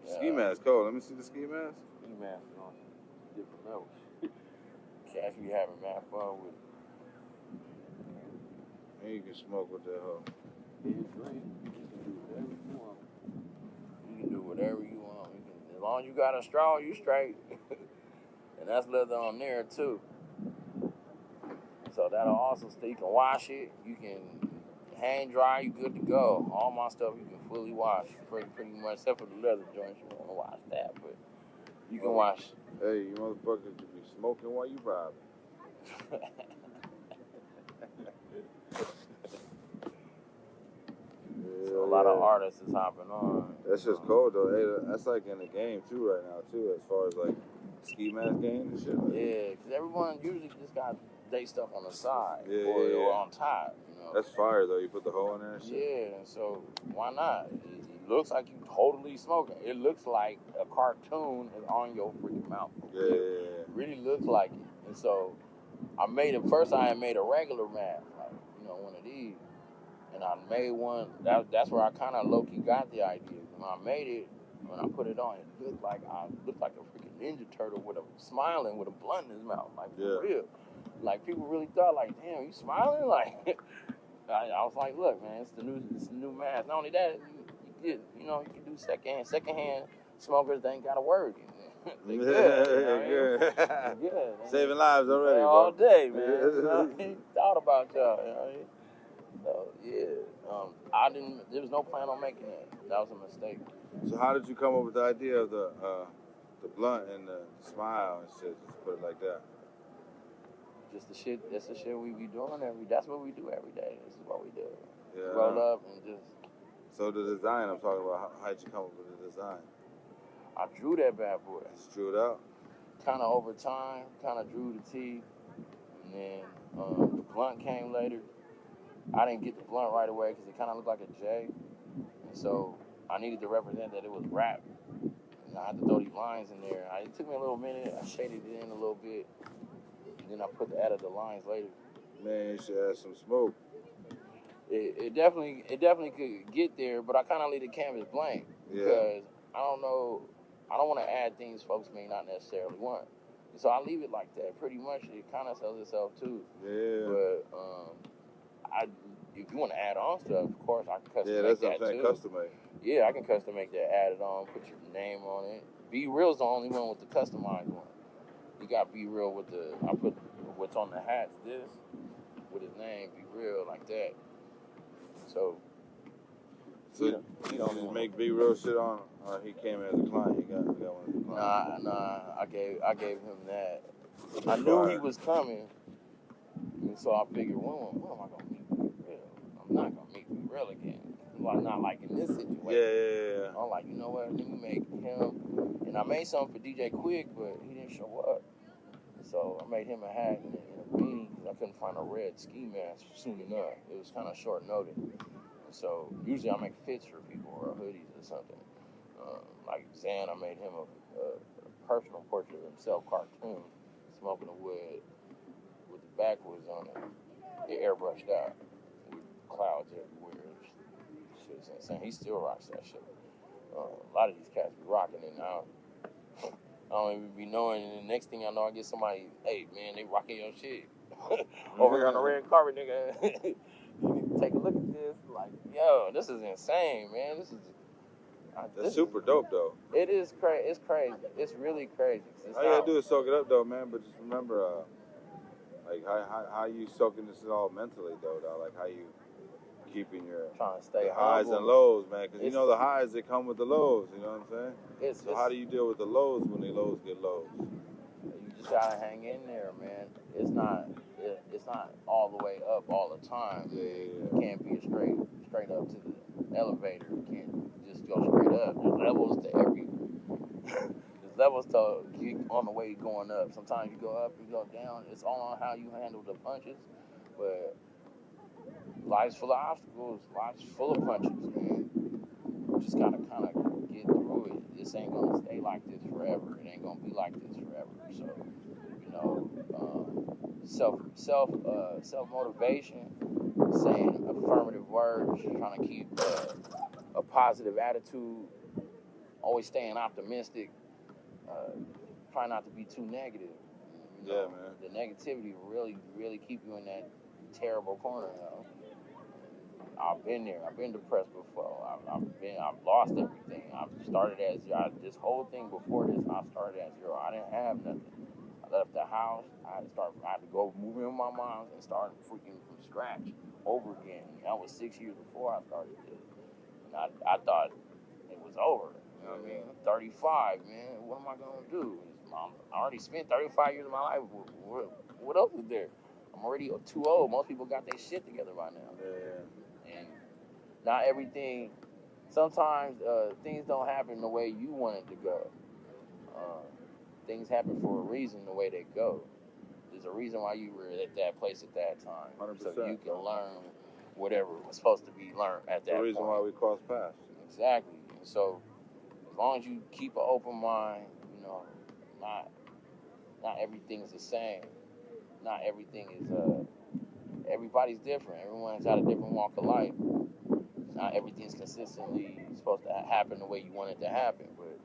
Ski mask, cool. Let me see the ski mask. Ski mask on different levels. Cats be having mad fun with it. And you can smoke with that hoe. It's great. You can do whatever you want. As long as you got a straw, you straight. And that's leather on there too. So that'll also stay. You can wash it. You can hang dry. You good to go. All my stuff you can fully wash, pretty much, except for the leather joints. You don't want to wash that, but you can wash. Hey, you motherfuckers should be smoking while you robbing. So a lot of artists is hopping on. That's just cold though. Hey, that's like in the game too right now too, as far as like ski mask game and shit. Like yeah, because everyone usually just got their stuff on the side or on top. You know. That's fire though. You put the hole in there and shit. Yeah, and so why not? It looks like you totally smoking. It looks like a cartoon is on your freaking mouth. Yeah. It really looks like it. And so I made it. First I had made a regular mask, like, you know, one of these. And I made one. That's where I kind of low key got the idea. When I made it, when I put it on, it looked like a freaking Ninja Turtle with a smiling with a blunt in his mouth, like for real. Like people really thought, like, damn, you smiling? Like, I was like, look, man, it's the new mask. Not only that, you can do secondhand smokers. They ain't got a word in there. They good. Good. Saving lives already, bro. All day, man. You know, he thought about y'all. You know what I mean? So yeah, there was no plan on making it. That was a mistake. So how did you come up with the idea of the blunt and the smile and shit? Just put it like that. Just the shit. That's the shit we be doing that's what we do every day. This is what we do. Yeah. Roll up and just So the design I'm talking about, how'd you come up with the design? I drew that bad boy. Just drew it out? Kind of over time, kind of drew the T. And then the blunt came later. I didn't get the blunt right away because it kind of looked like a J. And so I needed to represent that it was rap. And I had to throw these lines in there. It took me a little minute. I shaded it in a little bit. And then I added the lines later. Man, you should add some smoke. It definitely could get there, but I kind of leave the canvas blank because I don't want to add things folks may not necessarily want. So I leave it like that. Pretty much, it kind of sells itself too. Yeah. But if you want to add on stuff, of course I can custom make that too. Yeah, that's what I'm saying, custom make. Yeah, I can custom make that, add it on, put your name on it. Be Real's the only one with the customized one. You got Be Real with I put what's on the hats, this, with his name, Be Real, like that. So you don't make Be Real shit on. He came as a client. He got one as a client. Nah. I gave him that. I knew he was coming, and so I figured, when am I gonna meet Be Real? I'm not gonna meet Be Real again. Well, not like in this situation. Yeah. I'm like, you know what? Let me make him, and I made something for DJ Quick, but he didn't show up. So I made him a hat and a beanie because I couldn't find a red ski mask soon enough. It was kind of short notice. So usually I make fits for people or hoodies or something. Like Zan, I made him a personal portrait of himself, cartoon, smoking a wood with the backwoods on it. It airbrushed out with clouds everywhere. Shit's insane. He still rocks that shit. A lot of these cats be rocking it now. I don't even be knowing, and the next thing I know, I get somebody, hey, man, they rocking your shit. Over here on the red carpet, nigga. You need to take a look at this. Like, yo, this is insane, man. That's super dope, though. It is crazy. It's crazy. It's really crazy. All you gotta do is soak it up, though, man. But just remember, like, how you soaking this all mentally, though. Like, how you keeping your trying to stay highs and lows, man. Because you know the highs that come with the lows. You know what I'm saying? So how do you deal with the lows when the lows get lows? You just gotta hang in there, man. It's not all the way up all the time. Yeah. You can't be straight up to the elevator. You can't just go straight up. There's levels to every. There's levels to get on the way going up. Sometimes you go up, you go down. It's all on how you handle the punches, but. Life's full of obstacles. Life's full of punches, man. You just gotta kind of get through it. This ain't gonna stay like this forever. It ain't gonna be like this forever. So, you know, self motivation, saying affirmative words, trying to keep a positive attitude, always staying optimistic. Try not to be too negative. You know, man. The negativity really, really keep you in that terrible corner, you know. I've been there. I've been depressed before. I've lost everything. I've started at zero. This whole thing before this, I started at zero. I didn't have nothing. I left the house. I had to go move in with my mom and start freaking from scratch over again. And that was 6 years before I started this. And I thought it was over. You know what I mean? I'm 35, man. What am I gonna do? I already spent 35 years of my life. What else is there? I'm already too old. Most people got their shit together by now. Yeah. And not everything. Sometimes things don't happen the way you want it to go. Things happen for a reason the way they go. There's a reason why you were at that place at that time. 100%. So you can learn whatever was supposed to be learned at that point. The reason why we cross paths. Exactly. And so as long as you keep an open mind, you know, not everything's the same. Not everything is everybody's different. Everyone's got a different walk of life. Not everything's consistently supposed to happen the way you want it to happen, but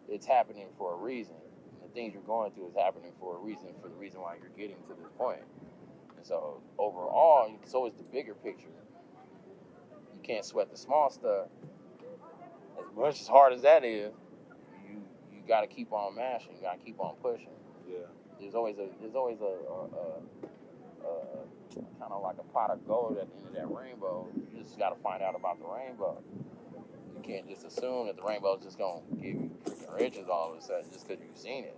it's happening for a reason. And the things you're going through is happening for a reason, for the reason why you're getting to this point. And so overall, it's always the bigger picture. You can't sweat the small stuff. As much as hard as that is, you got to keep on mashing. You got to keep on pushing. Yeah. There's always a kind of like a pot of gold at the end of that rainbow. You just got to find out about the rainbow. You can't just assume that the rainbow is just going to give you freaking riches all of a sudden just because you've seen it.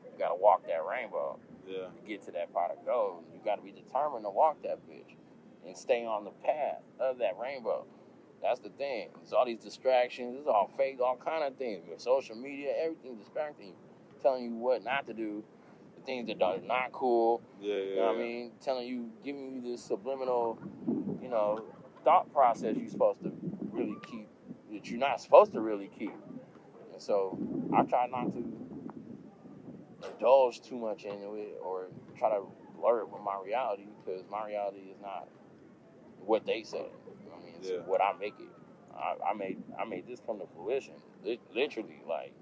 You got to walk that rainbow to get to that pot of gold. You got to be determined to walk that bitch and stay on the path of that rainbow. That's the thing. There's all these distractions. It's all fake, all kind of things. With social media, everything distracting you, telling you what not to do, the things that are not cool. You know what I mean? Telling you, giving you this subliminal, thought process you're supposed to really keep, that you're not supposed to really keep. And so I try not to indulge too much into it or try to blur it with my reality, because my reality is not what they say. I mean, it's what I make it. I made this come to fruition. Literally, like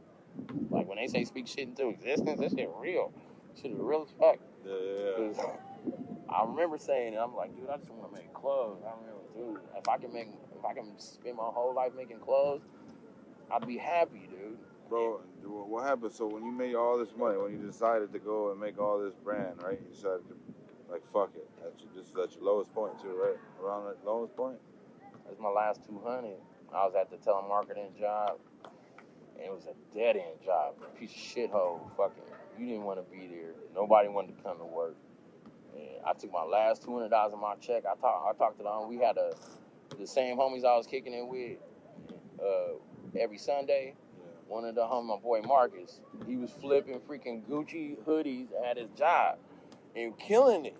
when they say speak shit into existence, that shit real. Shit is real as fuck. Because I remember saying it. I'm like, dude, I just want to make clothes. I remember, dude, if I can spend my whole life making clothes, I'd be happy, dude. Bro, what happened? So when you made all this money, when you decided to go and make all this brand, right? You decided to, like, fuck it. This is at your lowest point too, right? Around that lowest point? That's my last 200. I was at the telemarketing job, and it was a dead-end job. A piece of shithole. Fucking, you didn't want to be there. Nobody wanted to come to work. And I took my last $200 of my check. I talked to them. We had the same homies I was kicking it with every Sunday. One of the homies, my boy Marcus, he was flipping freaking Gucci hoodies at his job and killing it.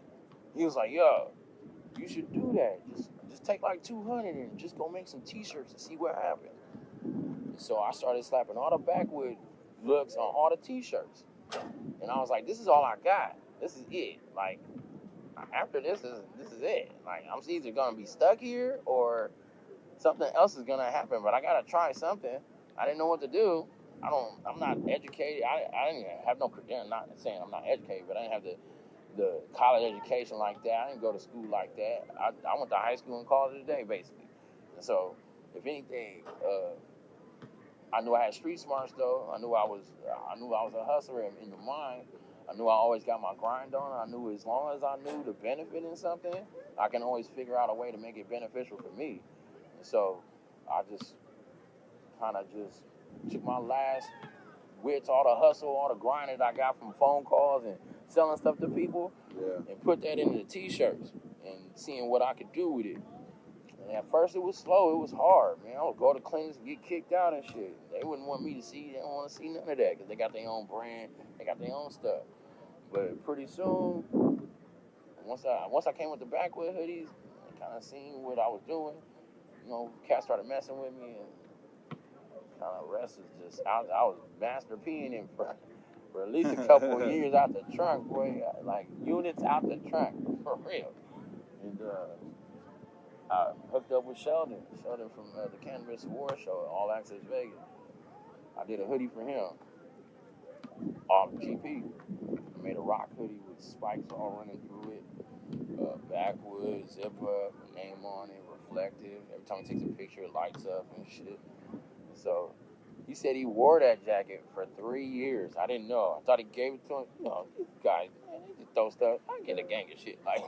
He was like, yo, you should do that. Just take like 200 and just go make some t-shirts and see what happens. And so I started slapping all the backwood looks on all the t-shirts. And I was like, this is all I got. This is it. Like, after this is it. Like, I'm either gonna be stuck here or something else is gonna happen, but I gotta try something. I didn't know what to do. I'm not educated. I didn't have no credential. I'm not saying I'm not educated, but I didn't have the college education like that. I didn't go to school like that. I went to high school and called it a day, basically. And so, if anything, I knew I had street smarts though. I knew I was a hustler in the mind. I knew I always got my grind on. I knew as long as I knew the benefit in something, I can always figure out a way to make it beneficial for me. And so I just kind of just took my last wits, all the hustle, all the grind that I got from phone calls and selling stuff to people, and put that into the t-shirts and seeing what I could do with it. And at first it was slow, it was hard, man. I would go to clinics and get kicked out and shit. They wouldn't want me to see, they don't want to see none of that because they got their own brand, they got their own stuff. But pretty soon, once I came with the backwood hoodies, and kind of seen what I was doing, cats started messing with me, and kind of rest is just, I was master peeing in for at least a couple of years out the trunk, boy, like units out the trunk, for real. And I hooked up with Sheldon from the Cannabis Award Show, All Access Vegas. I did a hoodie for him, GP. I made a rock hoodie with spikes all running through it, backwood, zip up, name on it, reflective. Every time he takes a picture, it lights up and shit. So he said he wore that jacket for 3 years. I didn't know. I thought he gave it to him. These guys, man, they just throw stuff. I get a gang of shit. Like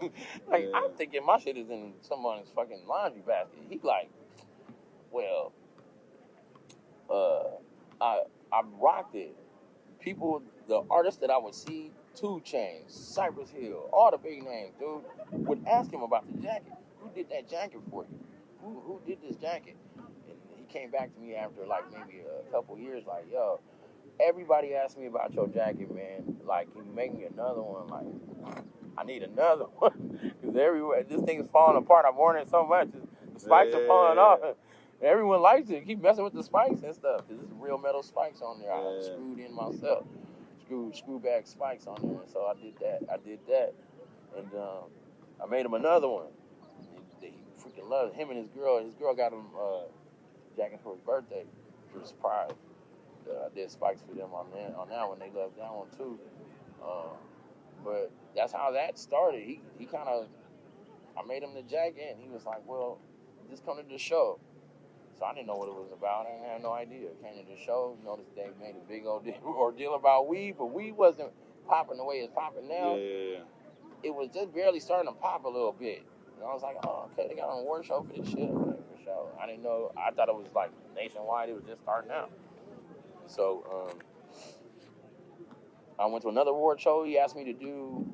I'm thinking my shit is in someone's fucking laundry basket. He like, well, I rocked it. People, the artists that I would see, 2 Chainz, Cypress Hill, all the big names, dude, would ask him about the jacket. Who did that jacket for you? Who did this jacket? And he came back to me after like maybe a couple years, like, yo, everybody asked me about your jacket, man. Like, can you make me another one? Like, I need another one. Because everywhere, this thing is falling apart. I'm wearing it so much. The spikes are falling off. Everyone likes it. Keep messing with the spikes and stuff. Because there's real metal spikes on there. I screwed in myself. Screw back spikes on there. So I did that. And I made him another one. He freaking loved it. Him and his girl. His girl got him jacket for his birthday. For a surprise. I did spikes for them on that one. They loved that one too. But that's how that started. He kind of, I made him the jacket, and he was like, well, just come to the show. So I didn't know what it was about. I had no idea. Came to the show. Noticed they made a big ordeal about weed, but weed wasn't popping the way it's popping now. It was just barely starting to pop a little bit. And I was like, oh, okay, they got an award show for this shit. Like, for sure. I didn't know. I thought it was like nationwide. It was just starting out. So I went to another award show. He asked me to do,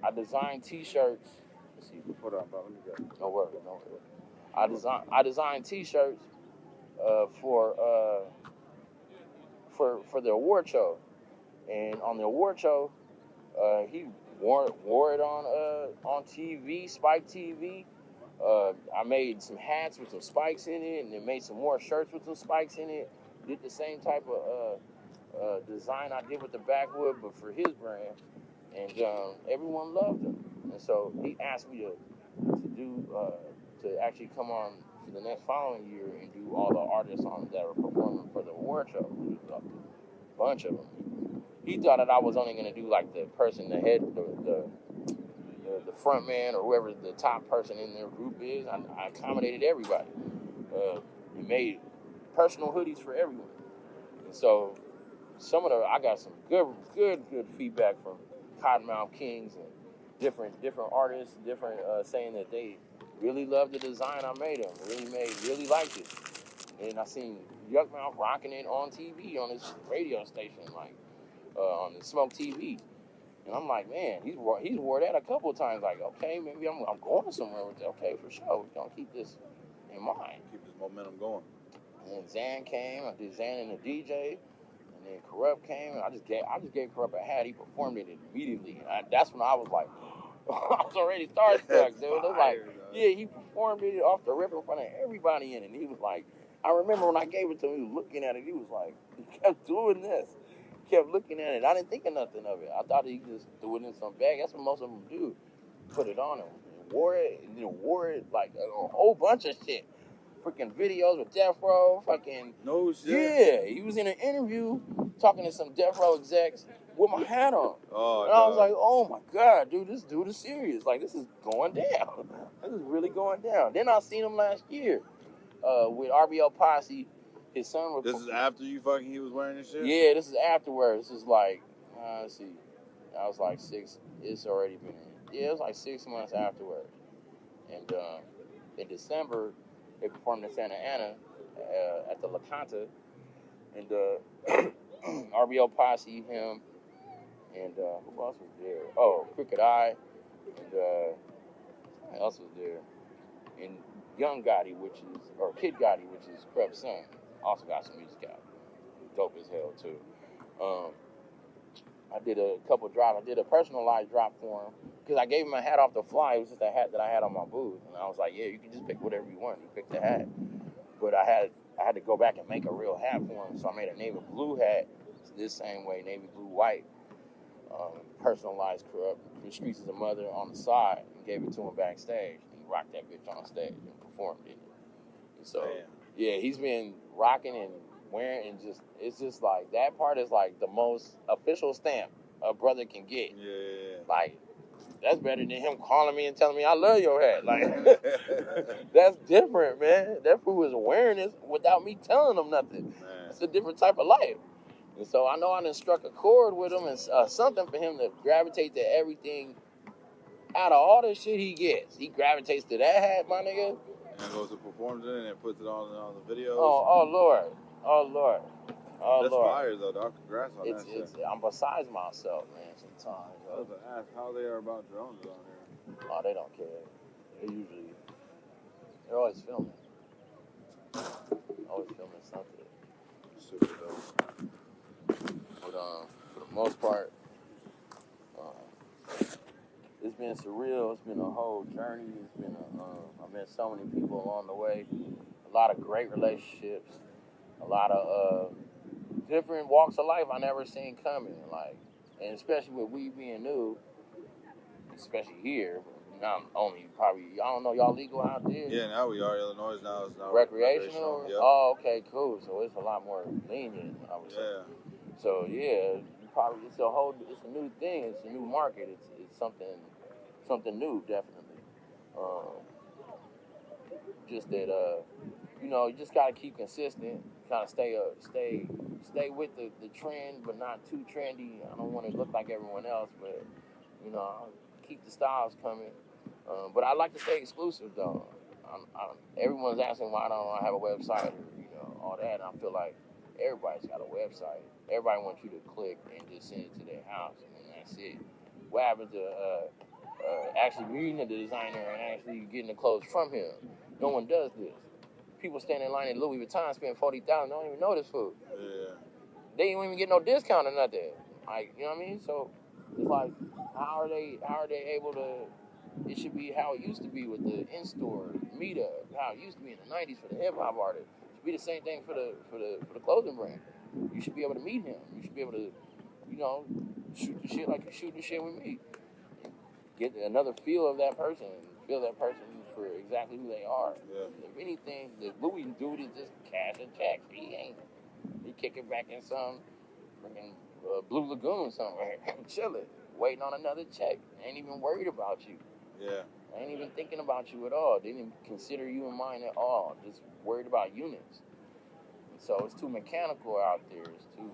I designed t-shirts. Let's see. Hold on, bro. Let me go. No worries. I designed T-shirts for the award show, and on the award show, he wore it on TV, Spike TV. I made some hats with some spikes in it, and then made some more shirts with some spikes in it. Did the same type of design I did with the backwood, but for his brand, and everyone loved him. And so he asked me to actually come on for the next following year and do all the artists on that were performing for the award show. Which was a bunch of them. He thought that I was only going to do like the person, the head, the front man, or whoever the top person in their group is. I accommodated everybody. We made personal hoodies for everyone. And so I got some good feedback from Cottonmouth Kings and different artists, saying that they really loved the design I made them, really liked it. And I seen Yuckmouth rocking it on TV on his radio station, like on the Smoke TV. And I'm like, man, he's wore that a couple of times. Like, okay, maybe I'm going somewhere with that. Okay, for sure, we're gonna keep this in mind. Keep this momentum going. And then Zan came. I did Zan and the DJ. And then Corrupt came. And I just gave Corrupt a hat. He performed it immediately. And that's when I was like, I was already starstruck, dude. It was like, yeah, he performed it off the rip in front of everybody in it. And he was like, I remember when I gave it to him, he was looking at it. He was like, he kept doing this. Kept looking at it. I didn't think of nothing of it. I thought he just threw it in some bag. That's what most of them do. Put it on him. Wore it like a whole bunch of shit. Freaking videos with Death Row. Fucking. No shit. Yeah. He was in an interview talking to some Death Row execs with my hat on. Oh, and I was like, oh my God, dude, this dude is serious. Like, this is going down. This is really going down. Then I seen him last year with RBL Posse. His son was. This is after he was wearing this shit? Yeah, this is afterwards. This is like, let's see. I was like 6. It's already been. Yeah, it was like 6 months afterwards. And in December, they performed in Santa Ana at the La Canta. And RBL Posse, him, and who else was there? Oh, Crooked Eye. And who else was there? And Young Gotti, Kid Gotti, which is Crep's son. Also got some music out. Dope as hell, too. I did a couple drops. I did a personalized drop for him because I gave him a hat off the fly. It was just a hat that I had on my booth. And I was like, yeah, you can just pick whatever you want. You pick the hat. But I had to go back and make a real hat for him. So I made a navy blue hat this same way, navy blue white. Personalized Corrupt. Streets is a mother on the side and gave it to him backstage. And he rocked that bitch on stage and performed in it. And so, yeah, he's been rocking and wearing and it's just like, that part is like the most official stamp a brother can get. Yeah. Like, that's better than him calling me and telling me I love your hat. Like, that's different, man. That fool was wearing this without me telling him nothing. Man. It's a different type of life. And so I know I done struck a chord with him and something for him to gravitate to everything. Out of all the shit he gets, he gravitates to that hat, my nigga. And goes to performs it and puts it on the videos. Oh Lord. That's fire though, dog. Congrats on that shit. I'm besides myself, man, sometimes. I was gonna ask how they are about drones on here. Oh, they don't care. They're always filming. Always filming something. Super dope. But for the most part, it's been surreal. It's been a whole journey. It's been I've met so many people along the way. A lot of great relationships. A lot of different walks of life I never seen coming. Like, and especially with weed being new, especially here. Not only probably, I don't know, y'all legal out there? Yeah, now we are. Illinois now is now recreational. Yep. Oh, okay, cool. So it's a lot more lenient, I would say. Yeah. So yeah, it's a new thing. It's a new market. It's something new, definitely. Just that you just gotta keep consistent. Kind of stay with the trend, but not too trendy. I don't want to look like everyone else, but I'll keep the styles coming. But I like to stay exclusive though. Everyone's asking why don't I have a website or all that. And I feel like everybody's got a website. Everybody wants you to click and just send it to their house, and then that's it. What happened to actually meeting the designer and actually getting the clothes from him? No one does this. People stand in line at Louis Vuitton, spend $40,000, don't even know this food. Yeah. They don't even get no discount or nothing. Like, you know what I mean? So it's like, how are they able to? It should be how it used to be with the in-store meetup, how it used to be in the '90s for the hip hop artists. It should be the same thing for the clothing brand. You should be able to meet him. You should be able to, you know, shoot the shit like you shoot the shit with me. Get another feel of that person. Feel that person for exactly who they are. Yeah. If anything, the Louis dude is just cashing checks. He kicking back in some freaking Blue Lagoon somewhere, chilling, waiting on another check. Ain't even worried about you. Yeah. Ain't even thinking about you at all. Didn't even consider you in mind at all. Just worried about units. So it's too mechanical out there. It's too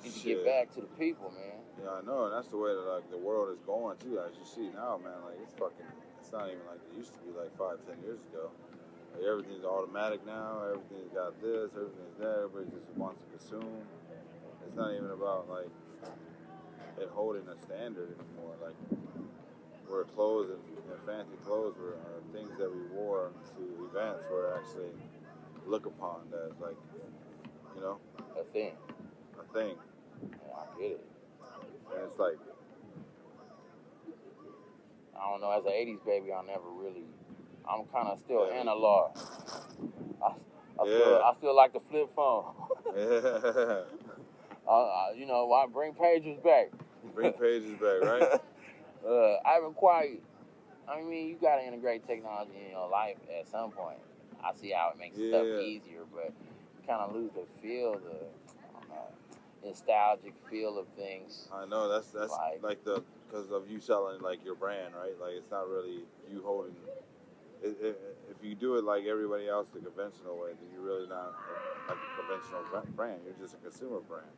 need to get back to the people, man. Yeah, I know, and that's the way that like the world is going too. As you see now, man, like it's not even like it used to be like 5-10 years ago. Like, everything's automatic now. Everything's got this. Everything's that. Everybody just wants to consume. It's not even about like it holding a standard anymore. Like where clothes and fancy clothes are things that we wore to events were actually looked upon as like, you know, A thing. Yeah, I get it. And it's like, I don't know. As an '80s baby, I'm kind of still analog. I still like the flip phone. yeah. You know, why bring pages back? Bring pages back, right? I haven't quite. I mean, you gotta integrate technology in your life at some point. I see how it makes stuff easier, but you kind of lose the feel, nostalgic feel of things. I know that's like because of you selling like your brand, right? Like it's not really you holding. If you do it like everybody else the conventional way, then you're really not like a conventional brand. You're just a consumer brand.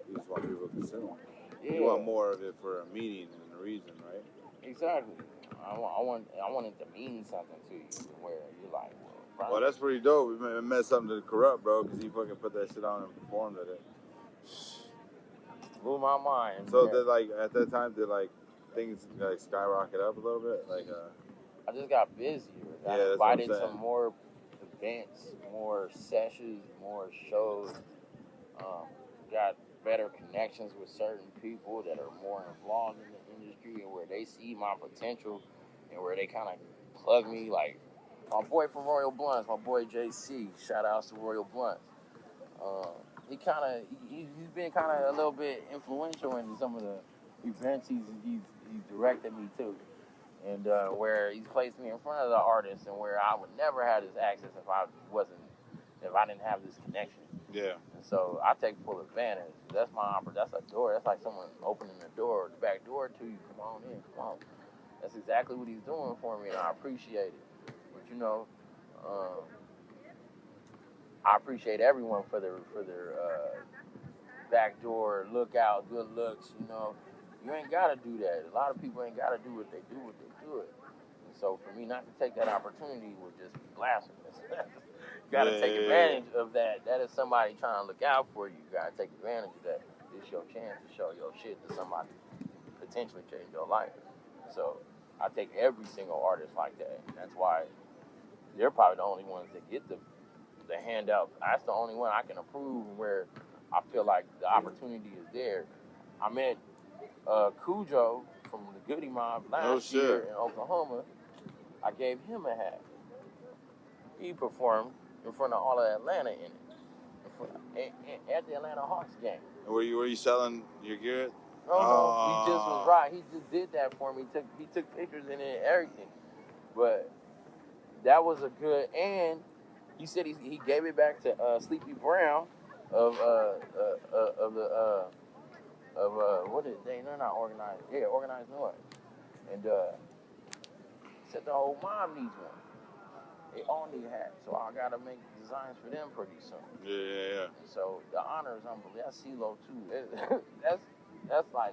You just want people to consume. Yeah. You want more of it for a meaning and a reason, right? Exactly. I want it to mean something to you, where you're like, well, that's pretty dope. It meant something to Corrupt, bro, because he fucking put that shit on and performed at it. Blew my mind. So did like at that time did like things like skyrocket up a little bit? Like I just got busier. Got invited to more events, more sessions, more shows. Got better connections with certain people that are more involved in the industry and where they see my potential and where they kind of plug me. Like my boy from Royal Blunts, my boy JC. Shout outs to Royal Blunts. He's been kind of a little bit influential in some of the events he's directed me to, and where he's placed me in front of the artists, and where I would never have this access if I didn't have this connection. Yeah. And so I take full advantage. That's a door. That's like someone opening the door, the back door to you. Come on in, come on. That's exactly what he's doing for me, and I appreciate it. But you know. I appreciate everyone for their backdoor lookout, good looks. You know, you ain't gotta do that. A lot of people ain't gotta do what they do it. And so for me not to take that opportunity would just be blasphemous. You gotta take advantage of that. That is somebody trying to look out for you. You gotta take advantage of that. It's your chance to show your shit to somebody, potentially change your life. So I take every single artist like that. And that's why they're probably the only ones that get the handout. That's the only one I can approve where I feel like the opportunity is there. I met Cujo from the Goody Mob last year in Oklahoma. I gave him a hat. He performed in front of all of Atlanta in it, at the Atlanta Hawks game. Were you selling your gear? No, he just was right. He just did that for me. He took pictures in it and everything. But that was a good, and he said he gave it back to Sleepy Brown of what is they? They're not organized. Yeah, Organized Noise. And said the whole mob needs one. They all need hats, so I gotta make designs for them pretty soon. Yeah. So the honor is unbelievable. That's CeeLo too. That's like,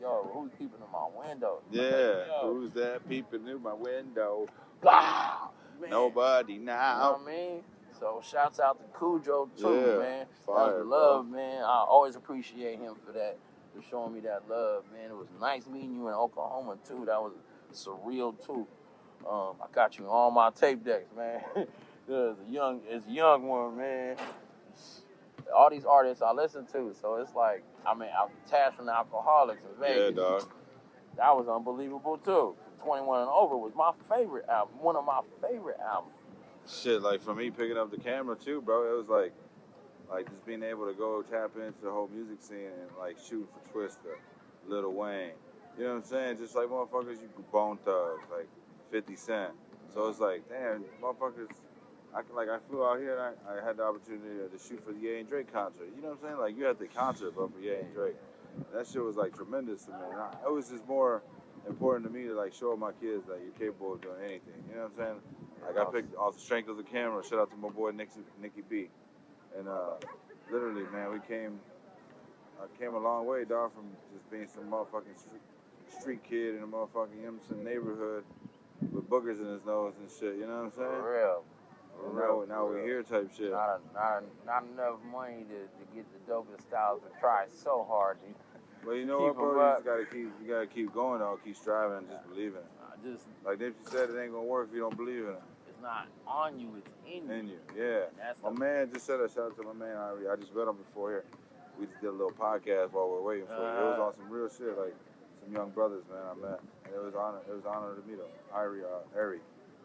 yo, who's peeping in my window? Yeah, who's that peeping in my window? Blah. Man. Nobody now. You know what I mean? So shouts out to Cujo too, man. Fire, that's love, man. I always appreciate him for that, for showing me that love, man. It was nice meeting you in Oklahoma too. That was surreal too. I got you on all my tape decks, man. It's a young one, man. All these artists I listen to, so it's like, I mean, Task from the Alcoholics in Vegas. Yeah, dog. That was unbelievable too. 21 and Over was my favorite album, one of my favorite albums. Shit, like for me picking up the camera too, bro, it was like just being able to go tap into the whole music scene and like shoot for Twista, Lil Wayne. You know what I'm saying? Just like motherfuckers, you Bone Thugs, like 50 Cent. So it's like, damn, motherfuckers. I flew out here and I had the opportunity to shoot for the Ye and Drake concert. You know what I'm saying? Like you had the concert, but for Ye and Drake, that shit was like tremendous to me. It was just more important to me to like show my kids that you're capable of doing anything. You know what I'm saying? Like I picked off the strength of the camera. Shout out to my boy Nicky B. And literally, man, I came a long way, dog, from just being some motherfucking street kid in a motherfucking Emerson neighborhood with boogers in his nose and shit. You know what I'm saying? For real. Now we're here type shit. Not enough money to get the dopest styles, but try so hard. Well, you know what, bro? You gotta keep going, though. Keep striving and just believe in it. Like Nipsey said, it ain't gonna work if you don't believe in it. It's not on you, it's in you. In you, yeah. My man just said a shout out to my man Ari. I just met him before here. We just did a little podcast while we were waiting for it. It was on some real shit, like some young brothers, man. I met, and it was honor to meet him. Ari.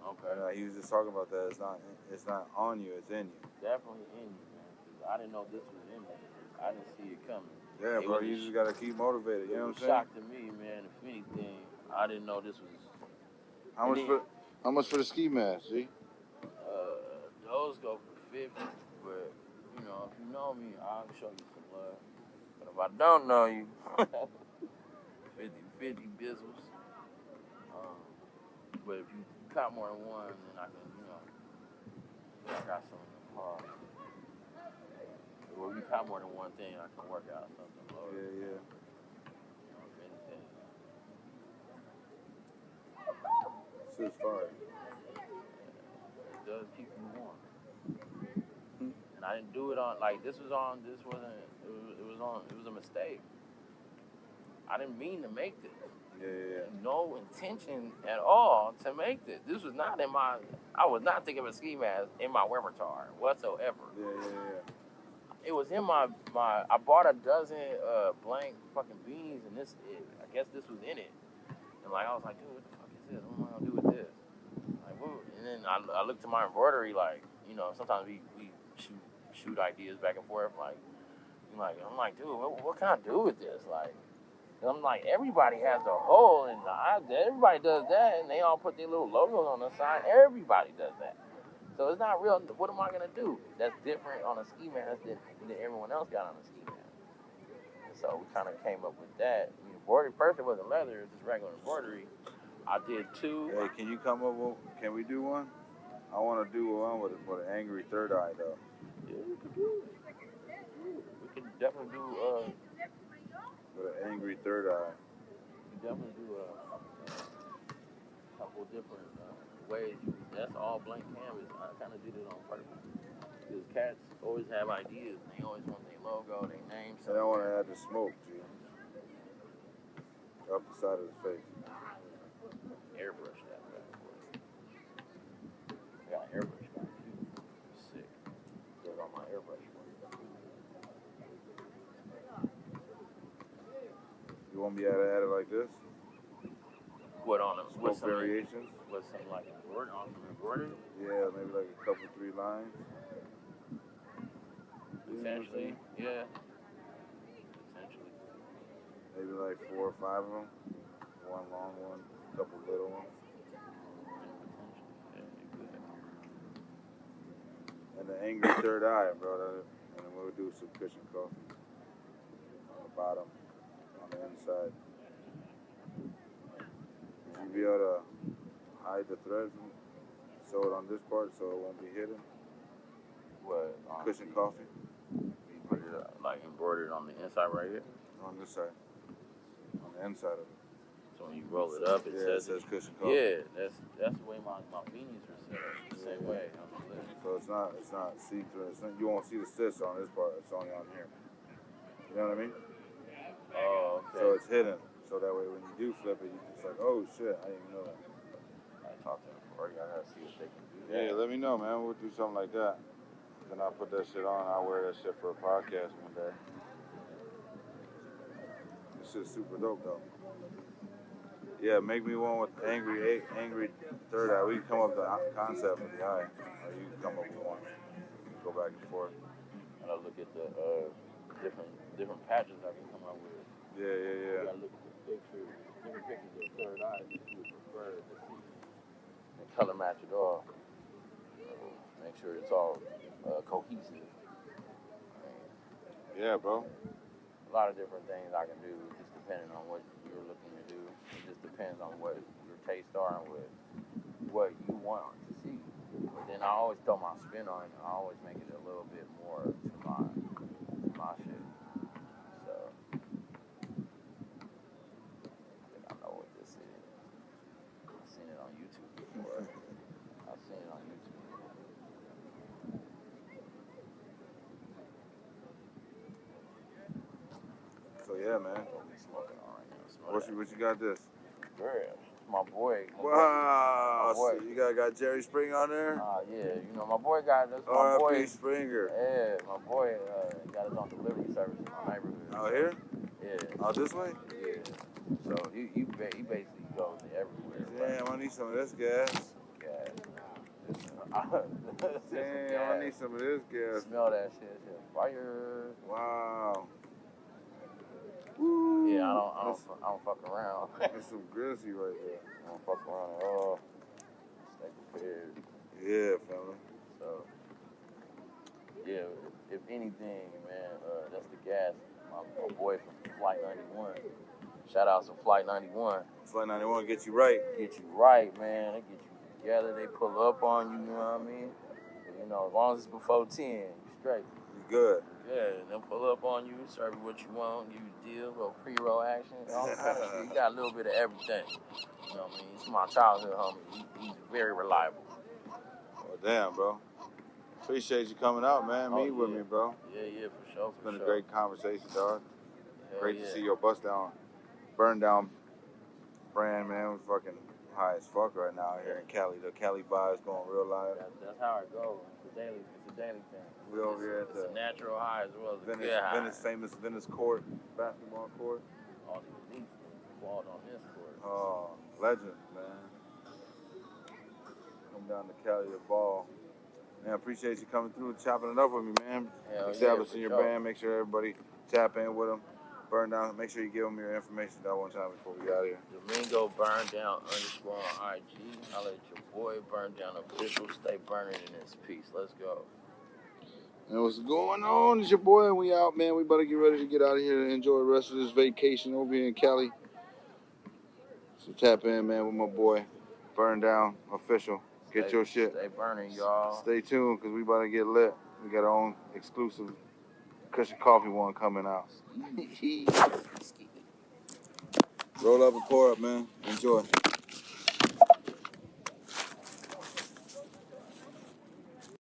Okay. And he was just talking about that. It's not on you, it's in you. Definitely in you, man. 'Cause I didn't know this was in me. I didn't see it coming. Yeah, bro. You just gotta keep motivated. You know what I'm saying? Shock to me, man. If anything, I didn't know this was. How much for the ski mask? See? Those go for 50, but you know, if you know me, I'll show you some love. But if I don't know you, 50 bizzles. But if you cop more than one, then I can, you know, I got some in the car. Well, if you cop more than one thing, I can work out something lower. Yeah. You know, if anything. Shit's fire. It does keep you warm. And I didn't do it on, like, it was a mistake. I didn't mean to make this. Yeah. No intention at all to make this. This was not I was not thinking of a ski mask in my repertoire whatsoever. Yeah. It was in my I bought a dozen blank fucking beanies, and I guess this was in it. And like, I was like, dude, what the fuck is this? What am I gonna do with this? Like, what? And then I looked at my embroidery, like, you know, sometimes we shoot ideas back and forth, like I'm like, dude, what can I do with this? Like, and I'm like, everybody has a hole, and everybody does that, and they all put their little logos on the side. Everybody does that. So it's not real. What am I gonna do? That's different on a ski mask than everyone else got on a ski mask. And so we kind of came up with that. Embroidery first, it wasn't leather; it was just regular embroidery. I did two. Hey, can we do one? I want to do one with an angry third eye, though. Yeah, we could do it. We could definitely do with an angry third eye. We definitely do a couple different ways. That's all blank canvas. I kind of did it on purpose because cats always have ideas. And they always want their logo, their name. And I want to add the smoke, G. Up the side of his face. Airbrush that bad boy. I got an airbrush gun too. Sick. Goes on my airbrush one. You want me to add it like this? What on them? Smoke variations? What's something like embroidery? Yeah, maybe like a couple, 3 lines. Potentially, yeah. Potentially. Maybe like 4 or 5 of them. One long one, a couple little ones. And the angry third eye, bro. And then we'll do some cushion coffee on the bottom, on the inside. Would you be able to hide the threads and sew it on this part so it won't be hidden? What? Cushion coffee. You put it like embroidered on the inside right here? On this side. On the inside of it. So when you roll it up, it says cushion coffee. Yeah, that's the way my beanies are set up. The same way on the lid. So it's not see-through. You won't see the stitch on this part. It's only on here. You know what I mean? Oh, okay. So it's hidden. So that way when you do flip it, you're just like, oh shit, I didn't even know that. talk to them for you. I gotta see if they can do that. Yeah, let me know, man. We'll do something like that. Then I'll put that shit on. I'll wear that shit for a podcast one day. This shit's super dope, though. Yeah, make me one with angry third eye. We can come up with the concept for the eye. Or you can come up with one. Go back and forth. And I look at the different patches I can come up with. Yeah. You gotta look at the pictures, different pictures of third eye that you would prefer to see. And color match it all. Make sure it's all cohesive. Yeah, bro. A lot of different things I can do, just depending on what you're looking to do. It just depends on what your tastes are and what you want to see. But then I always throw my spin on it. I always make it a little bit more to my shit. So I think I know what this is. I've seen it on YouTube before. So yeah, man. What we smoking on right now? What you got this? Girl, my boy. Wow. So you got Jerry Spring on there? Yeah. You know, my boy got this. My R.I.P. boy Springer. Yeah, my boy got his own delivery service in my neighborhood. Out here? Yeah. Out this way? Yeah. So he basically goes everywhere. Damn, I need some of this gas. Damn, I need some of this gas. Smell that shit. Fire. Wow. Woo. Yeah, I don't fuck around. That's some grizzly right there. I don't fuck around at all. Stay prepared. Yeah, fella. So, yeah, if anything, man, that's the gas. My boy from Flight 91. Shout out to Flight 91. Flight 91 get you right. Get you right, man. They get you together. They pull up on you, you know what I mean? But, you know, as long as it's before 10, you straight. You good. Yeah, they'll pull up on you, serve you what you want, give you deals, or pre-roll action, all kind of shit. You got a little bit of everything. You know what I mean? He's my childhood homie. He's very reliable. Well, damn, bro. Appreciate you coming out, man. Meet with me, bro. Yeah, for sure. It's been a great conversation, dog. Great to see your burn down brand, man. We're fucking high as fuck right now here in Cali. The Cali vibe's going real live. That's how it goes. It's a daily thing. We over here at the natural high as well as Venice famous court, basketball court. All the elite balled on this court. Oh, legend, man. Come down to Cali to ball. Man, I appreciate you coming through and chopping it up with me, man. Establishing your band, make sure everybody tap in with them. Burn down, make sure you give them your information that one time before we get out of here. Domingo Burn Down _ on IG. I'll let your boy Burn Down official. Stay burning in this piece. Let's go. And what's going on? It's your boy, and we out, man. We better get ready to get out of here and enjoy the rest of this vacation over here in Cali. So tap in, man, with my boy, Burn Down Official. Get your shit. Stay burning, y'all. Stay tuned, because we about to get lit. We got our own exclusive Cushion Coffee one coming out. Roll up and pour up, man. Enjoy.